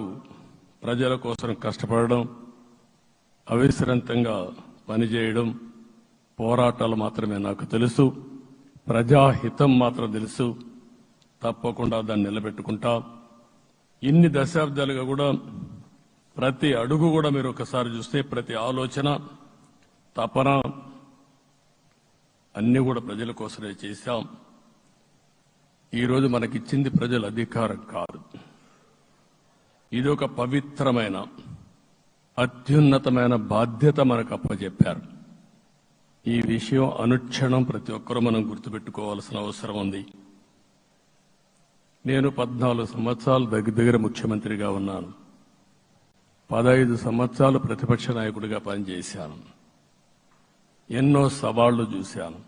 ప్రజల కోసం కష్టపడడం, అవిశ్రాంతంగా పనిచేయడం, పోరాటాలు మాత్రమే నాకు తెలుసు. ప్రజాహితం మాత్రం తెలుసు. తప్పకుండా దాన్ని నిలబెట్టుకుంటా. ఇన్ని దశాబ్దాలుగా కూడా ప్రతి అడుగు కూడా మీరు ఒకసారి చూస్తే ప్రతి ఆలోచన, తపన అన్ని కూడా ప్రజల కోసమే చేశాం. ఈరోజు మనకిచ్చింది ప్రజల అధికారం కాదు. ఇది ఒక పవిత్రమైన, అత్యున్నతమైన బాధ్యత మనకు అప్పచెప్పారు. ఈ విషయం అనుక్షణం ప్రతి ఒక్కరూ మనం గుర్తుపెట్టుకోవాల్సిన అవసరం ఉంది. నేను 14 సంవత్సరాలు దగ్గర ముఖ్యమంత్రిగా ఉన్నాను. 15 సంవత్సరాలు ప్రతిపక్ష నాయకుడిగా పనిచేశాను. ఎన్నో సవాళ్లు చూశాను,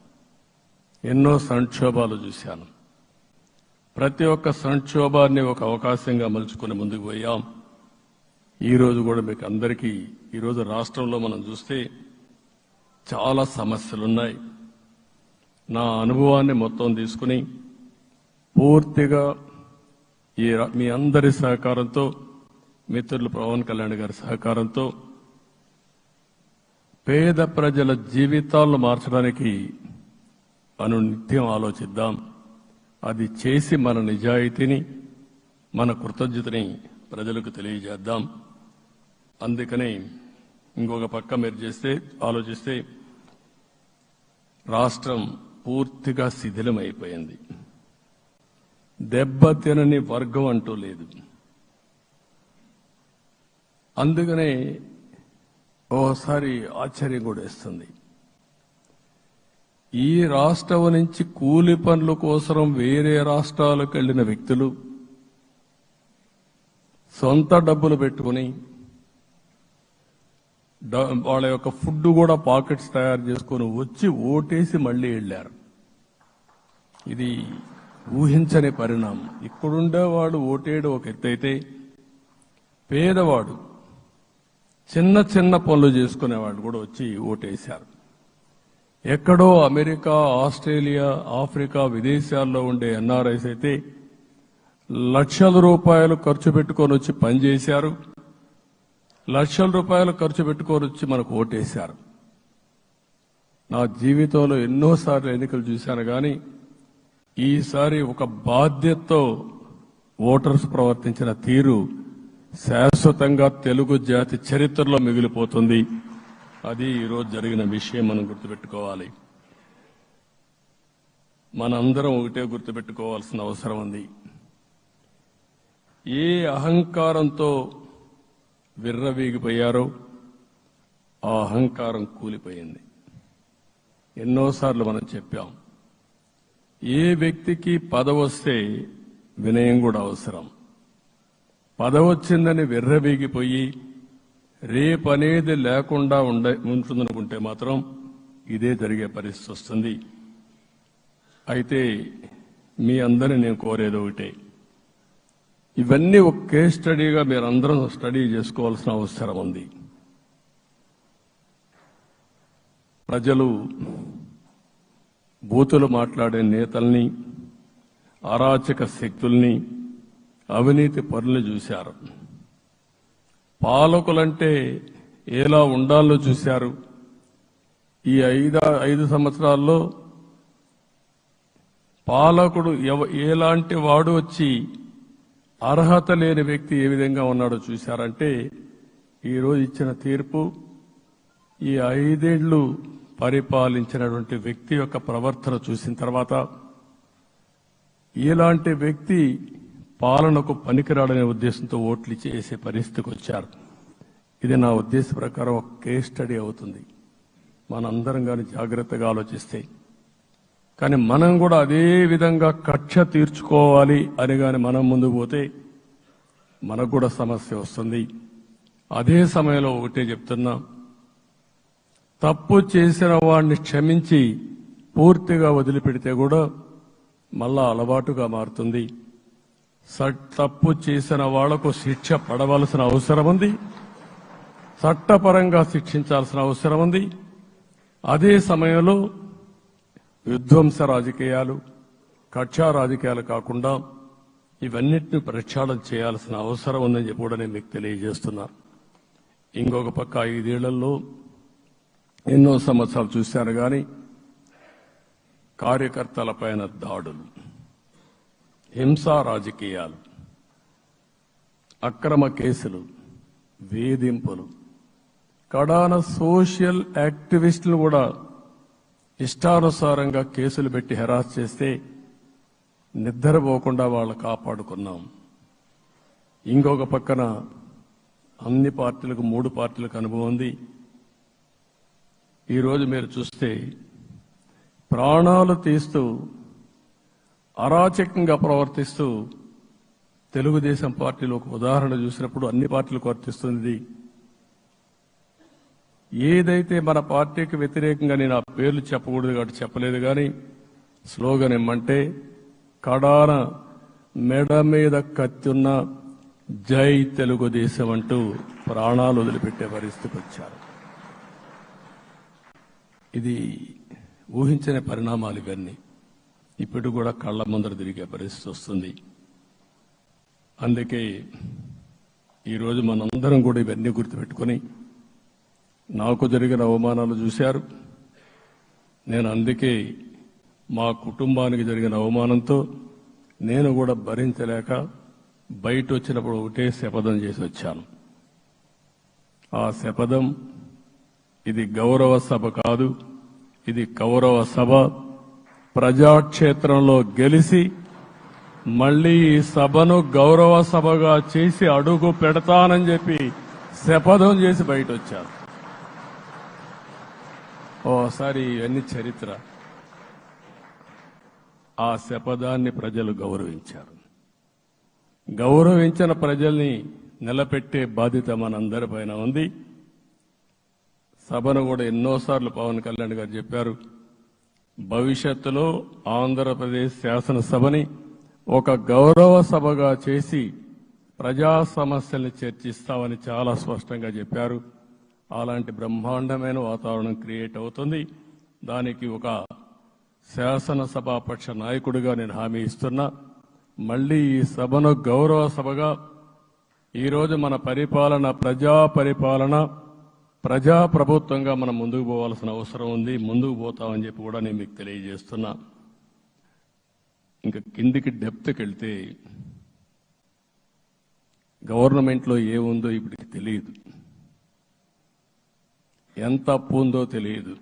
ఎన్నో సంక్షోభాలు చూశాను. ప్రతి ఒక్క సంక్షోభాన్ని ఒక అవకాశంగా మలుచుకుని ముందుకు పోయాం. ఈరోజు కూడా మీకు అందరికీ, ఈరోజు రాష్ట్రంలో మనం చూస్తే చాలా సమస్యలున్నాయి. నా అనుభవాన్ని మొత్తం తీసుకుని పూర్తిగా మీ అందరి సహకారంతో, మిత్రులు పవన్ కళ్యాణ్ గారి సహకారంతో పేద ప్రజల జీవితాలను మార్చడానికి అనునిత్యం ఆలోచిద్దాం. అది చేసి మన నిజాయితీని, మన కృతజ్ఞతని ప్రజలకు తెలియజేద్దాం. అందుకని ఇంకొక పక్క మీరు ఆలోచిస్తే రాష్ట్రం పూర్తిగా శిథిలమైపోయింది. దెబ్బతినని వర్గం అంటూ లేదు. అందుకనే ఓసారి ఆశ్చర్యం కూడా వేస్తుంది. ఈ రాష్ట్రం నుంచి కూలి పనుల కోసం వేరే రాష్ట్రాలకు వెళ్లిన వ్యక్తులు సొంత డబ్బులు పెట్టుకుని వాళ్ళ యొక్క ఫుడ్ కూడా పాకెట్స్ తయారు చేసుకుని వచ్చి ఓటేసి మళ్లీ వెళ్లారు. ఇది ఊహించని పరిణామం. ఇక్కడుండేవాడు ఓటేయడం ఒక ఎత్తైతే, పేదవాడు చిన్న చిన్న పనులు చేసుకునేవాడు కూడా వచ్చి ఓటేశారు. ఎక్కడో అమెరికా, ఆస్ట్రేలియా, ఆఫ్రికా, విదేశాల్లో ఉండే ఎన్ఆర్ఐస్ అయితే లక్షల రూపాయలు ఖర్చు పెట్టుకొని వచ్చి పనిచేశారు. లక్షల రూపాయలు ఖర్చు పెట్టుకొని వచ్చి మనకు ఓటేశారు. నా జీవితంలో ఎన్నోసార్లు ఎన్నికలు చూశాను కానీ ఈసారి ఒక బాధ్యతతో ఓటర్స్ ప్రవర్తించిన తీరు శాశ్వతంగా తెలుగు జాతి చరిత్రలో మిగిలిపోతుంది. అది ఈరోజు జరిగిన విషయం మనం గుర్తుపెట్టుకోవాలి. మనందరం ఒకటే గుర్తుపెట్టుకోవాల్సిన అవసరం ఉంది. ఏ అహంకారంతో విర్రవీగిపోయారో ఆ అహంకారం కూలిపోయింది. ఎన్నోసార్లు మనం చెప్పాం, ఏ వ్యక్తికి పదవొస్తే వినయం కూడా అవసరం. పదవొచ్చిందని విర్రవీగిపోయి రేపనేది లేకుండా ఉంటుందనుకుంటే మాత్రం ఇదే జరిగే పరిస్థితి వస్తుంది. అయితే మీ అందరినీ నేను కోరేది ఒకటే, ఇవన్నీ ఒక కేస్ స్టడీగా మీరందరం స్టడీ చేసుకోవాల్సిన అవసరం ఉంది. ప్రజలు బూతులు మాట్లాడే నేతల్ని, అరాచక శక్తుల్ని, అవినీతి పరుల్ని చూశారు. పాలకులంటే ఎలా ఉండాలో చూశారు. ఈ 5 సంవత్సరాల్లో పాలకుడు ఎలాంటి వాడు వచ్చి అర్హత లేని వ్యక్తి ఏ విధంగా ఉన్నాడో చూశారంటే, ఈరోజు ఇచ్చిన తీర్పు ఈ 5 ఏళ్లు పరిపాలించినటువంటి వ్యక్తి యొక్క ప్రవర్తన చూసిన తర్వాత ఇలాంటి వ్యక్తి పాలనకు పనికిరాడనే ఉద్దేశంతో ఓట్లు చేసే పరిస్థితికి వచ్చారు. ఇది నా ఉద్దేశ ప్రకారం ఒక కేస్ స్టడీ అవుతుంది. మనందరం కానీ జాగ్రత్తగా ఆలోచిస్తే. కానీ మనం కూడా అదే విధంగా కక్ష తీర్చుకోవాలి అని కానీ మనం ముందుకు పోతే మనకు కూడా సమస్య వస్తుంది. అదే సమయంలో ఒకటే చెప్తున్నా, తప్పు చేసిన వాడిని క్షమించి పూర్తిగా వదిలిపెడితే కూడా మళ్ళా అలవాటుగా మారుతుంది. తప్పు చేసిన వాళ్లకు శిక్ష పడవలసిన అవసరం ఉంది, చట్టపరంగా శిక్షించాల్సిన అవసరం ఉంది. అదే సమయంలో విధ్వంస రాజకీయాలు, కక్షా రాజకీయాలు కాకుండా ఇవన్నిటిని ప్రక్షాళన చేయాల్సిన అవసరం ఉందని చెప్పి కూడా నేను మీకు తెలియజేస్తున్నా. ఇంకొక పక్క 5 ఏళ్లలో ఎన్నో సంవత్సరాలు చూశాను కానీ కార్యకర్తలపైన దాడులు, హింసా రాజకీయాలు, అక్రమ కేసులు, వేధింపులు, కడాన సోషల్ యాక్టివిస్టులు కూడా ఇష్టానుసారంగా కేసులు పెట్టి హెరాస్ చేస్తే నిద్రపోకుండా వాళ్ళు కాపాడుకున్నాం. ఇంకొక పక్కన అన్ని పార్టీలకు 3 పార్టీలకు అనుభవం ఉంది. ఈరోజు మీరు చూస్తే ప్రాణాలు తీస్తూ అరాచకంగా ప్రవర్తిస్తూ తెలుగుదేశం పార్టీలో ఒక ఉదాహరణ చూసినప్పుడు అన్ని పార్టీలకు వర్తిస్తుంది. ఏదైతే మన పార్టీకి వ్యతిరేకంగా నేను ఆ పేర్లు చెప్పకూడదు కాబట్టి చెప్పలేదు కానీ స్లోగన్ ఏమంటే కడాన మెడ మీద కత్తున్న జై తెలుగుదేశం అంటూ ప్రాణాలు వదిలిపెట్టే పరిస్థితికి వచ్చారు. ఇది ఊహించని పరిణామాలు. ఇవన్నీ ఇప్పుడు కూడా కళ్ల ముందర తిరిగే పరిస్థితి వస్తుంది. అందుకే ఈరోజు మనందరం కూడా ఇవన్నీ గుర్తుపెట్టుకొని, నాకు జరిగిన అవమానాలు చూశారు. నేను అందుకే మా కుటుంబానికి జరిగిన అవమానంతో నేను కూడా భరించలేక బయట వచ్చినప్పుడు ఒకటే శపథం చేసి వచ్చాను. ఆ శపథం, ఇది గౌరవ సభ కాదు, ఇది కౌరవ సభ. ప్రజాక్షేత్రంలో గెలిచి మళ్లీ ఈ సభను గౌరవ సభగా చేసి అడుగు పెడతానని చెప్పి శపథం చేసి బయట వచ్చాను. ఓసారి ఇవన్నీ చరిత్ర. ఆ శపథాన్ని ప్రజలు గౌరవించారు. గౌరవించిన ప్రజల్ని నిలబెట్టే బాధ్యత మనందరిపైన ఉంది. సభను కూడా ఎన్నోసార్లు పవన్ కళ్యాణ్ గారు చెప్పారు, భవిష్యత్తులో ఆంధ్రప్రదేశ్ శాసనసభని ఒక గౌరవ సభగా చేసి ప్రజా సమస్యల్ని చర్చిస్తామని చాలా స్పష్టంగా చెప్పారు. అలాంటి బ్రహ్మాండమైన వాతావరణం క్రియేట్ అవుతుంది. దానికి ఒక శాసనసభాపక్ష నాయకుడిగా నేను హామీ ఇస్తున్నా. మళ్లీ ఈ సభను గౌరవ సభగా, ఈరోజు మన పరిపాలన ప్రజా పరిపాలన, ప్రజా ప్రభుత్వంగా మనం ముందుకు పోవాల్సిన అవసరం ఉంది. ముందుకు పోతామని చెప్పి కూడా నేను మీకు తెలియజేస్తున్నా. ఇంకా కిందికి డెప్త్కి వెళ్తే గవర్నమెంట్లో ఏముందో ఇప్పటికి తెలియదు, ఎంత అప్పు ఉందో తెలియదు,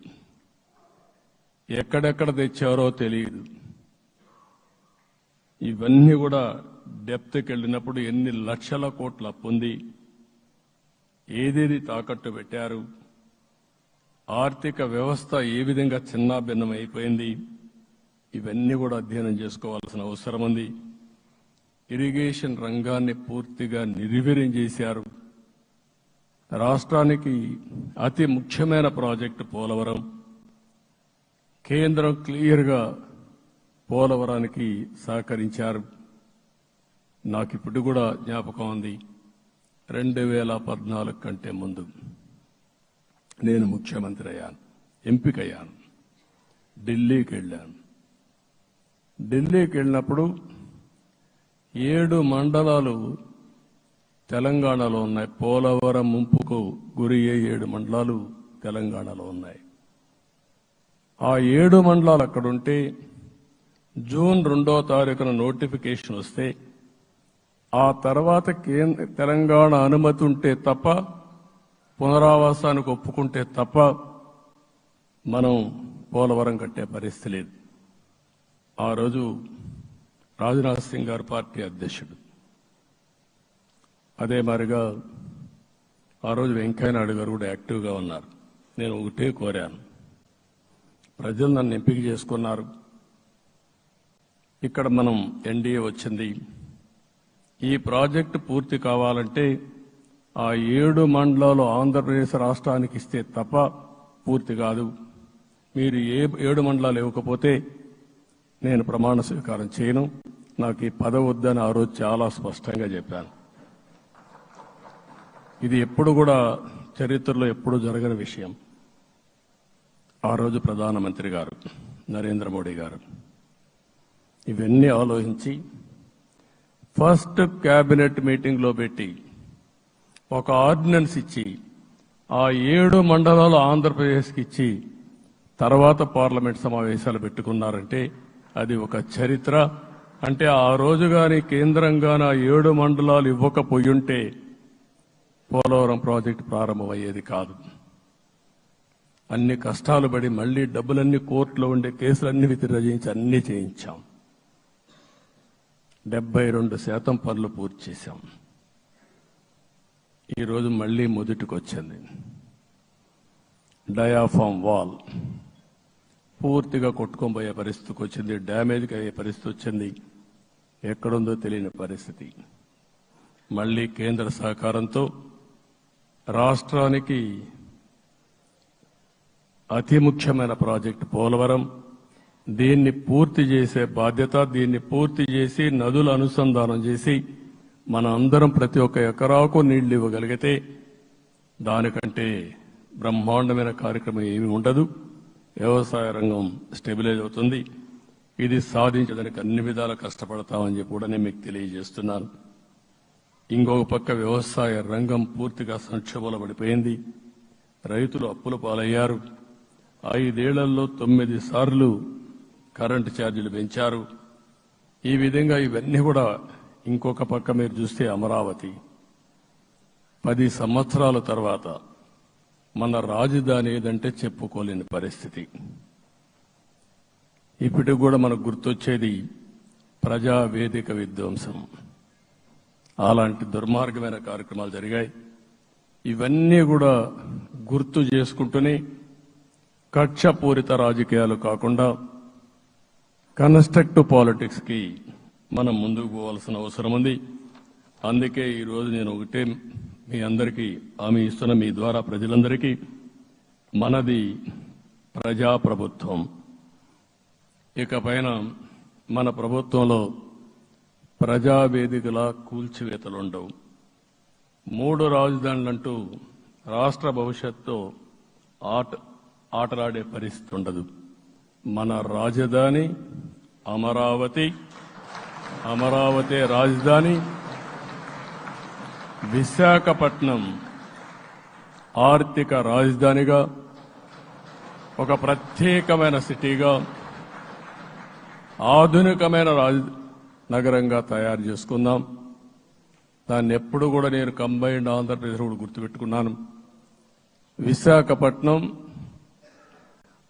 ఎక్కడెక్కడ తెచ్చారో తెలియదు. ఇవన్నీ కూడా డెప్త్కి వెళ్ళినప్పుడు ఎన్ని లక్షల కోట్ల అప్పు ఉంది, ఏదేది తాకట్టు పెట్టారు, ఆర్థిక వ్యవస్థ ఏ విధంగా చిన్నాభిన్నం అయిపోయింది, ఇవన్నీ కూడా అధ్యయనం చేసుకోవాల్సిన అవసరం ఉంది. ఇరిగేషన్ రంగాన్ని పూర్తిగా నిర్వీర్యం చేశారు. రాష్ట్రానికి అతి ముఖ్యమైన ప్రాజెక్టు పోలవరం. కేంద్రం క్లియర్గా పోలవరానికి సహకరించారు. నాకు ఇప్పుడు కూడా జ్ఞాపకం ఉంది, 2014 కంటే ముందు నేను ముఖ్యమంత్రి అయ్యాను, ఎంపికయ్యాను, ఢిల్లీకి వెళ్ళాను. ఢిల్లీకి వెళ్ళినప్పుడు 7 మండలాలు తెలంగాణలో ఉన్నాయి. పోలవరం ముంపుకు గురి అయ్యే 7 మండలాలు తెలంగాణలో ఉన్నాయి. ఆ 7 మండలాలు అక్కడుంటే జూన్ 2వ తారీఖున నోటిఫికేషన్ వస్తే ఆ తర్వాత తెలంగాణ అనుమతి ఉంటే తప్ప, పునరావాసానికి ఒప్పుకుంటే తప్ప మనం పోలవరం కట్టే పరిస్థితి లేదు. ఆ రోజు రాజ్నాథ్ సింగ్ గారు పార్టీ అధ్యక్షుడు. అదే మాదిరిగా ఆ రోజు వెంకయ్యనాయుడు గారు కూడా యాక్టివ్గా ఉన్నారు. నేను ఒకటే కోరాను, ప్రజలు నన్ను ఎంపిక చేసుకున్నారు, ఇక్కడ మనం ఎన్డీఏ వచ్చింది, ఈ ప్రాజెక్టు పూర్తి కావాలంటే ఆ 7 మండలాలు ఆంధ్రప్రదేశ్ రాష్ట్రానికి ఇస్తే తప్ప పూర్తి కాదు. మీరు 7 మండలాలు ఇవ్వకపోతే నేను ప్రమాణ స్వీకారం చేయను, నాకు ఈ పదవి వద్దని ఆ రోజు చాలా స్పష్టంగా చెప్పాను. ఇది ఎప్పుడు కూడా చరిత్రలో ఎప్పుడు జరగని విషయం. ఆ రోజు ప్రధానమంత్రి గారు నరేంద్ర మోడీ గారు ఇవన్నీ ఆలోచించి ఫస్ట్ క్యాబినెట్ మీటింగ్లో పెట్టి ఒక ఆర్డినెన్స్ ఇచ్చి ఆ 7 మండలాలు ఆంధ్రప్రదేశ్కి ఇచ్చి తర్వాత పార్లమెంట్ సమావేశాలు పెట్టుకున్నారంటే అది ఒక చరిత్ర. అంటే ఆ రోజు గాని కేంద్రంగాన 7 మండలాలు ఇవ్వకపోయుంటే పోలవరం ప్రాజెక్టు ప్రారంభమయ్యేది కాదు. అన్ని కష్టాలు పడి మళ్లీ డబ్బులన్నీ కోర్టులో ఉండే కేసులన్నీ విత్డ్రా చేయించి అన్ని చేయించాం. 72% పనులు పూర్తి చేశాం. ఈరోజు మళ్లీ మొదటికొచ్చింది. డయాఫామ్ వాల్ పూర్తిగా కొట్టుకోబోయే పరిస్థితికి వచ్చింది, డ్యామేజ్కి అయ్యే పరిస్థితి వచ్చింది, ఎక్కడుందో తెలియని పరిస్థితి. మళ్లీ కేంద్ర సహకారంతో రాష్ట్రానికి అతి ముఖ్యమైన ప్రాజెక్టు పోలవరం, దీన్ని పూర్తి చేసే బాధ్యత, దీన్ని పూర్తి చేసి నదుల అనుసంధానం చేసి మన అందరం ప్రతి ఒక్క ఎకరాకు నీళ్లు ఇవ్వగలిగితే దానికంటే బ్రహ్మాండమైన కార్యక్రమం ఏమీ ఉండదు. వ్యవసాయ రంగం స్టెబిలైజ్ అవుతుంది. ఇది సాధించడానికి అన్ని విధాలా కష్టపడతామని చెప్పి కూడా నేను మీకు తెలియజేస్తున్నాను. ఇంకొక పక్క వ్యవసాయ రంగం పూర్తిగా సంక్షోభంలో పడిపోయింది. రైతులు అప్పుల పాలయ్యారు. 5 ఏళ్లలో 9 సార్లు కరెంటు ఛార్జీలు పెంచారు. ఈ విధంగా ఇవన్నీ కూడా ఇంకొక పక్క మీరు చూస్తే అమరావతి 10 సంవత్సరాల తర్వాత మన రాజధాని ఏదంటే చెప్పుకోలేని పరిస్థితి. ఇప్పటికి కూడా మనకు గుర్తొచ్చేది ప్రజావేదిక విధ్వంసం. అలాంటి దుర్మార్గమైన కార్యక్రమాలు జరిగాయి. ఇవన్నీ కూడా గుర్తు చేసుకుంటూనే కక్షపూరిత రాజకీయాలు కాకుండా కన్స్ట్రక్టివ్ పాలిటిక్స్ కి మనం ముందుకు పోవాల్సిన అవసరం ఉంది. అందుకే ఈరోజు నేను ఒకటే మీ అందరికీ హామీ ఇస్తున్న, మీ ద్వారా ప్రజలందరికీ, మనది ప్రజాప్రభుత్వం. ఇకపైన మన ప్రభుత్వంలో ప్రజావేదికల కూల్చివేతలుండవు. 3 రాజధానులంటూ రాష్ట్ర భవిష్యత్తుతో ఆటలాడే పరిస్థితి ఉండదు. మన రాజధాని అమరావతి, అమరావతి రాజధాని. విశాఖపట్నం ఆర్థిక రాజధానిగా, ఒక ప్రత్యేకమైన సిటీగా, ఆధునికమైన నగరంగా తయారు చేసుకుందాం. దాన్ని ఎప్పుడు కూడా నేను కంబైన్డ్ ఆంధ్రప్రదేశ్ కూడా గుర్తుపెట్టుకున్నాను. విశాఖపట్నం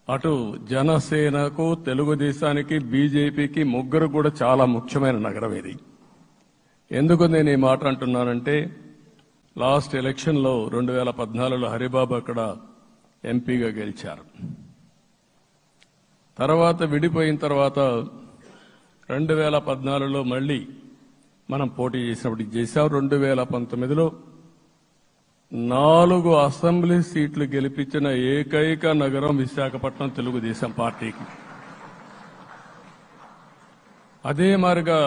అటు జనసేనకు, తెలుగుదేశానికి, బీజేపీకి ముగ్గురు కూడా చాలా ముఖ్యమైన నగరం ఇది. ఎందుకు నేను ఈ మాట అంటున్నానంటే, లాస్ట్ ఎలక్షన్లో 2014లో హరిబాబు అక్కడ ఎంపీగా గెలిచారు. తర్వాత విడిపోయిన తర్వాత 2014లో మళ్లీ మనం పోటీ చేసినప్పుడు చేశాం. 2019లో 4 అసెంబ్లీ సీట్లు గెలిపించిన ఏకైక నగరం విశాఖపట్నం తెలుగుదేశం పార్టీకి. అదే మాదిరిగా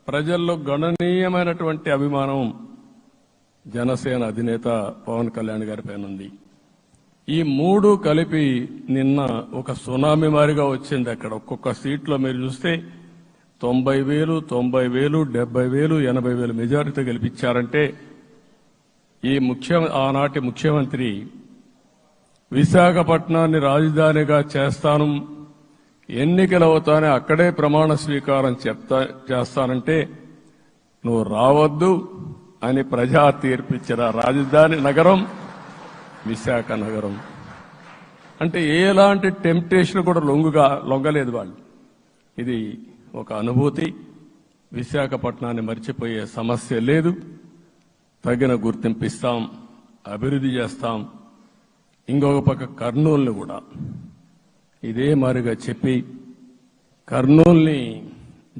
ప్రజల్లో గణనీయమైనటువంటి అభిమానం జనసేన అధినేత పవన్ కళ్యాణ్ గారి పైన ఉంది. ఈ 3 కలిపి నిన్న ఒక సునామీ మారిగా వచ్చింది. అక్కడ ఒక్కొక్క సీట్లో మీరు చూస్తే 90,000, 90,000, 70,000, 80,000 మెజారిటీ గెలిపించారంటే ఆనాటి ముఖ్యమంత్రి విశాఖపట్నాన్ని రాజధానిగా చేస్తాను, ఎన్నికలవుతానే అక్కడే ప్రమాణ స్వీకారం చేస్తానంటే నువ్వు రావద్దు అని ప్రజా తీర్పిచ్చిన రాజధాని నగరం విశాఖ నగరం. అంటే ఎలాంటి టెంప్టేషన్ కూడా లొంగలేదు వాళ్ళు. ఇది ఒక అనుభూతి. విశాఖపట్నాన్ని మర్చిపోయే సమస్య లేదు. తగిన గుర్తింపు ఇస్తాం, అభివృద్ధి చేస్తాం. ఇంకొక పక్క కర్నూలుని కూడా ఇదే మాదిరిగా చెప్పి కర్నూలుని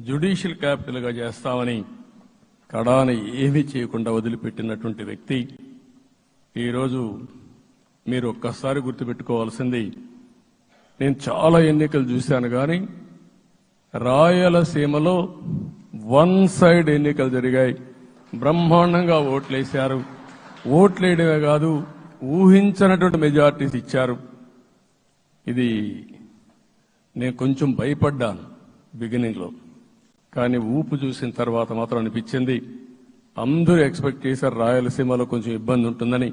జ్యుడిషియల్ క్యాపిటల్గా చేస్తామని కడాని ఏమీ చేయకుండా వదిలిపెట్టినటువంటి వ్యక్తి. ఈరోజు మీరు ఒక్కసారి గుర్తుపెట్టుకోవాల్సింది, నేను చాలా ఎన్నికలు చూశాను కానీ రాయలసీమలో 1 సైడ్ ఎన్నికలు జరిగాయి. బ్రహ్మాండంగా ఓట్లేశారు. ఓట్లేయడమే కాదు, ఊహించినటువంటి మెజార్టీస్ ఇచ్చారు. ఇది నేను కొంచెం భయపడ్డాను బిగినింగ్లో, కానీ ఊపు చూసిన తర్వాత మాత్రం అనిపించింది అందరూ ఎక్స్పెక్ట్ చేశారు రాయలసీమలో కొంచెం ఇబ్బంది ఉంటుందని.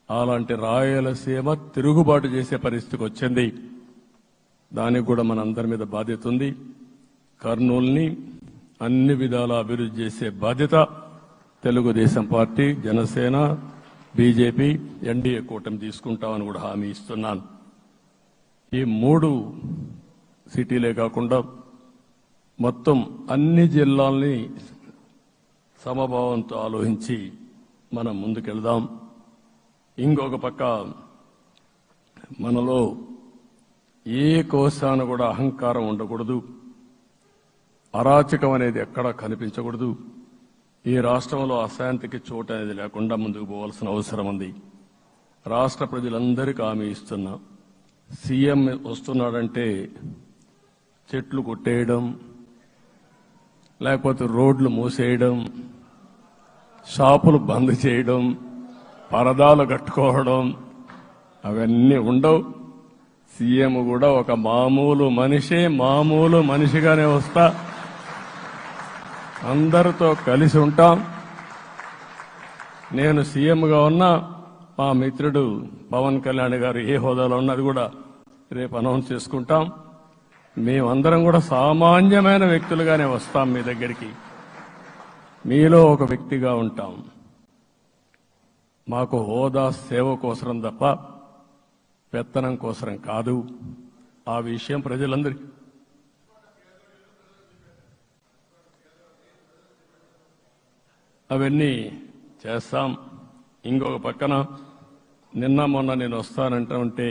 అలాంటి రాయలసీమ తిరుగుబాటు చేసే పరిస్థితికి వచ్చింది. దానికి కూడా మనందరి మీద బాధ్యత ఉంది. కర్నూలుని అన్ని విధాలా అభివృద్ధి చేసే బాధ్యత Telugu Desam party, Janasena, BJP, NDA కూటమి తీసుకుంటామని కూడా హామీ ఇస్తున్నాను. ఈ 3 సిటీలే కాకుండా మొత్తం అన్ని జిల్లాల్ని సమభావంతో ఆలోచించి మనం ముందుకెళ్దాం. ఇంకొక పక్క మనలో ఏ కోశాన కూడా అహంకారం ఉండకూడదు, అరాచకం అనేది ఎక్కడా కనిపించకూడదు. ఈ రాష్ట్రంలో అశాంతికి చోటు అనేది లేకుండా ముందుకు పోవాల్సిన అవసరం ఉంది. రాష్ట్ర ప్రజలందరికీ హామీ ఇస్తున్నా, సీఎం వస్తున్నాడంటే చెట్లు కొట్టేయడం, లేకపోతే రోడ్లు మూసేయడం, షాపులు బంద్ చేయడం, పరదాలు కట్టుకోవడం అవన్నీ ఉండవు. సీఎం కూడా ఒక మామూలు మనిషిగానే వస్తా, అందరితో కలిసి ఉంటాం. నేను సీఎంగా ఉన్నా మా మిత్రుడు పవన్ కళ్యాణ్ గారు ఏ హోదాలో ఉన్నది కూడా రేపు అనౌన్స్ చేసుకుంటాం. మేమందరం కూడా సామాన్యమైన వ్యక్తులుగానే వస్తాం మీ దగ్గరికి, మీలో ఒక వ్యక్తిగా ఉంటాం. మాకు హోదా సేవ కోసరం తప్ప పెత్తనం కోసరం కాదు. ఆ విషయం ప్రజలందరికీ అవన్నీ చేస్తాం. ఇంకొక పక్కన నిన్న మొన్న నేను వస్తానంటే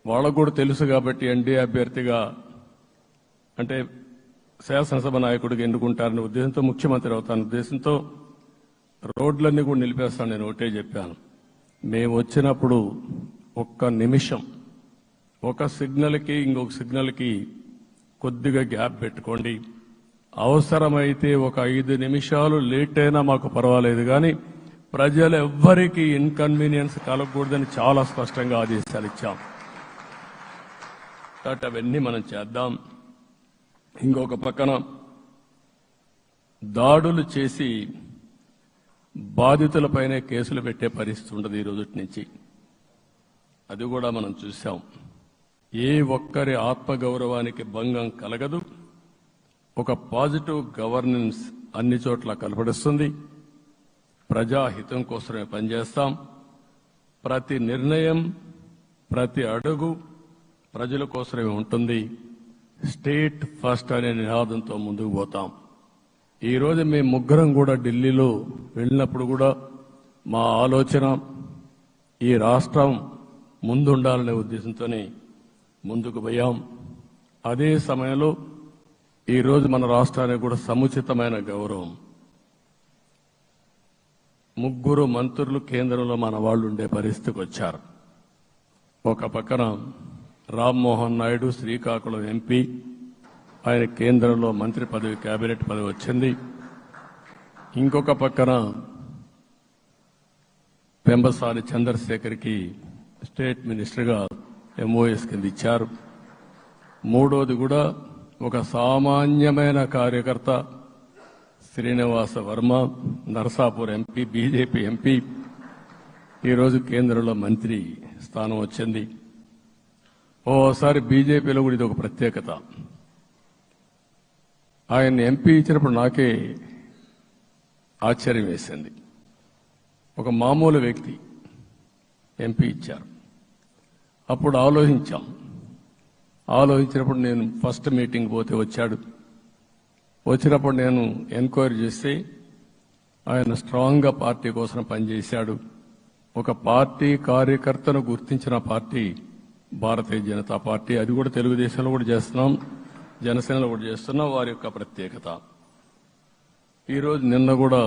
వాళ్ళకు కూడా తెలుసు కాబట్టి ఎన్డీఏ అభ్యర్థిగా అంటే శాసనసభ నాయకుడిగా ఎన్నుకుంటారనే ఉద్దేశంతో, ముఖ్యమంత్రి అవుతాను ఉద్దేశంతో రోడ్లన్నీ కూడా నిలిపేస్తాను. నేను ఒకటే చెప్పాను, మేము వచ్చినప్పుడు ఒక్క నిమిషం ఒక సిగ్నల్కి ఇంకొక సిగ్నల్కి కొద్దిగా గ్యాప్ పెట్టుకోండి. అవసరమైతే ఒక 5 నిమిషాలు లేట్ అయినా మాకు పర్వాలేదు, కానీ ప్రజలు ఎవ్వరికీ ఇన్కన్వీనియన్స్ కలగకూడదని చాలా స్పష్టంగా ఆదేశాలు ఇచ్చాం. కాబట్టి అవన్నీ మనం చేద్దాం. ఇంకొక పక్కన దాడులు చేసి బాధితులపైనే కేసులు పెట్టే పరిస్థితి ఉండదు ఈ రోజు నుంచి. అది కూడా మనం చూశాం. ఏ ఒక్కరి ఆత్మగౌరవానికి భంగం కలగదు. ఒక పాజిటివ్ గవర్నెన్స్ అన్ని చోట్ల కనపడుస్తుంది. ప్రజాహితం కోసమే పనిచేస్తాం. ప్రతి నిర్ణయం, ప్రతి అడుగు ప్రజల కోసమే ఉంటుంది. స్టేట్ ఫస్ట్ అనే నినాదంతో ముందుకు పోతాం. ఈ రోజు మేము ముగ్గురం కూడా ఢిల్లీలో వెళ్ళినప్పుడు కూడా మా ఆలోచన ఈ రాష్ట్రం ముందుండాలనే ఉద్దేశంతోనే ముందుకు పోయాం. అదే సమయంలో ఈరోజు మన రాష్ట్రానికి కూడా సముచితమైన గౌరవం. ముగ్గురు మంత్రులు కేంద్రంలో మన వాళ్ళు ఉండే పరిస్థితికి వచ్చారు. ఒక పక్కన రామ్మోహన్ నాయుడు శ్రీకాకుళం ఎంపీ, ఆయన కేంద్రంలో మంత్రి పదవి, కేబినెట్ పదవి వచ్చింది. ఇంకొక పక్కన పెంబసాని చంద్రశేఖర్కి స్టేట్ మినిస్టర్గా ఎంఓఎస్ కింద ఇచ్చారు. మూడోది కూడా ఒక సామాన్యమైన కార్యకర్త Srinivasa Varma, Narasapur MP, BJP MP, ఈరోజు కేంద్రంలో మంత్రి స్థానం వచ్చింది. ఓసారి బీజేపీలో కూడా ఇది ఒక ప్రత్యేకత. ఆయన ఎంపీ ఇచ్చినప్పుడు నాకే ఆశ్చర్యం వేసింది. ఒక మామూలు వ్యక్తి ఎంపీ ఇచ్చారు. అప్పుడు ఆలోచించినప్పుడు నేను ఫస్ట్ మీటింగ్ పోతే వచ్చాడు. వచ్చినప్పుడు నేను ఎంక్వైరీ చేస్తే ఆయన స్ట్రాంగ్గా పార్టీ కోసం పనిచేశాడు. ఒక పార్టీ కార్యకర్తను గుర్తించిన పార్టీ భారతీయ జనతా పార్టీ. అది కూడా తెలుగుదేశంలో కూడా చేస్తున్నాం, జనసేనలో కూడా చేస్తున్నాం. వారి యొక్క ప్రత్యేకత. ఈరోజు నిన్న కూడా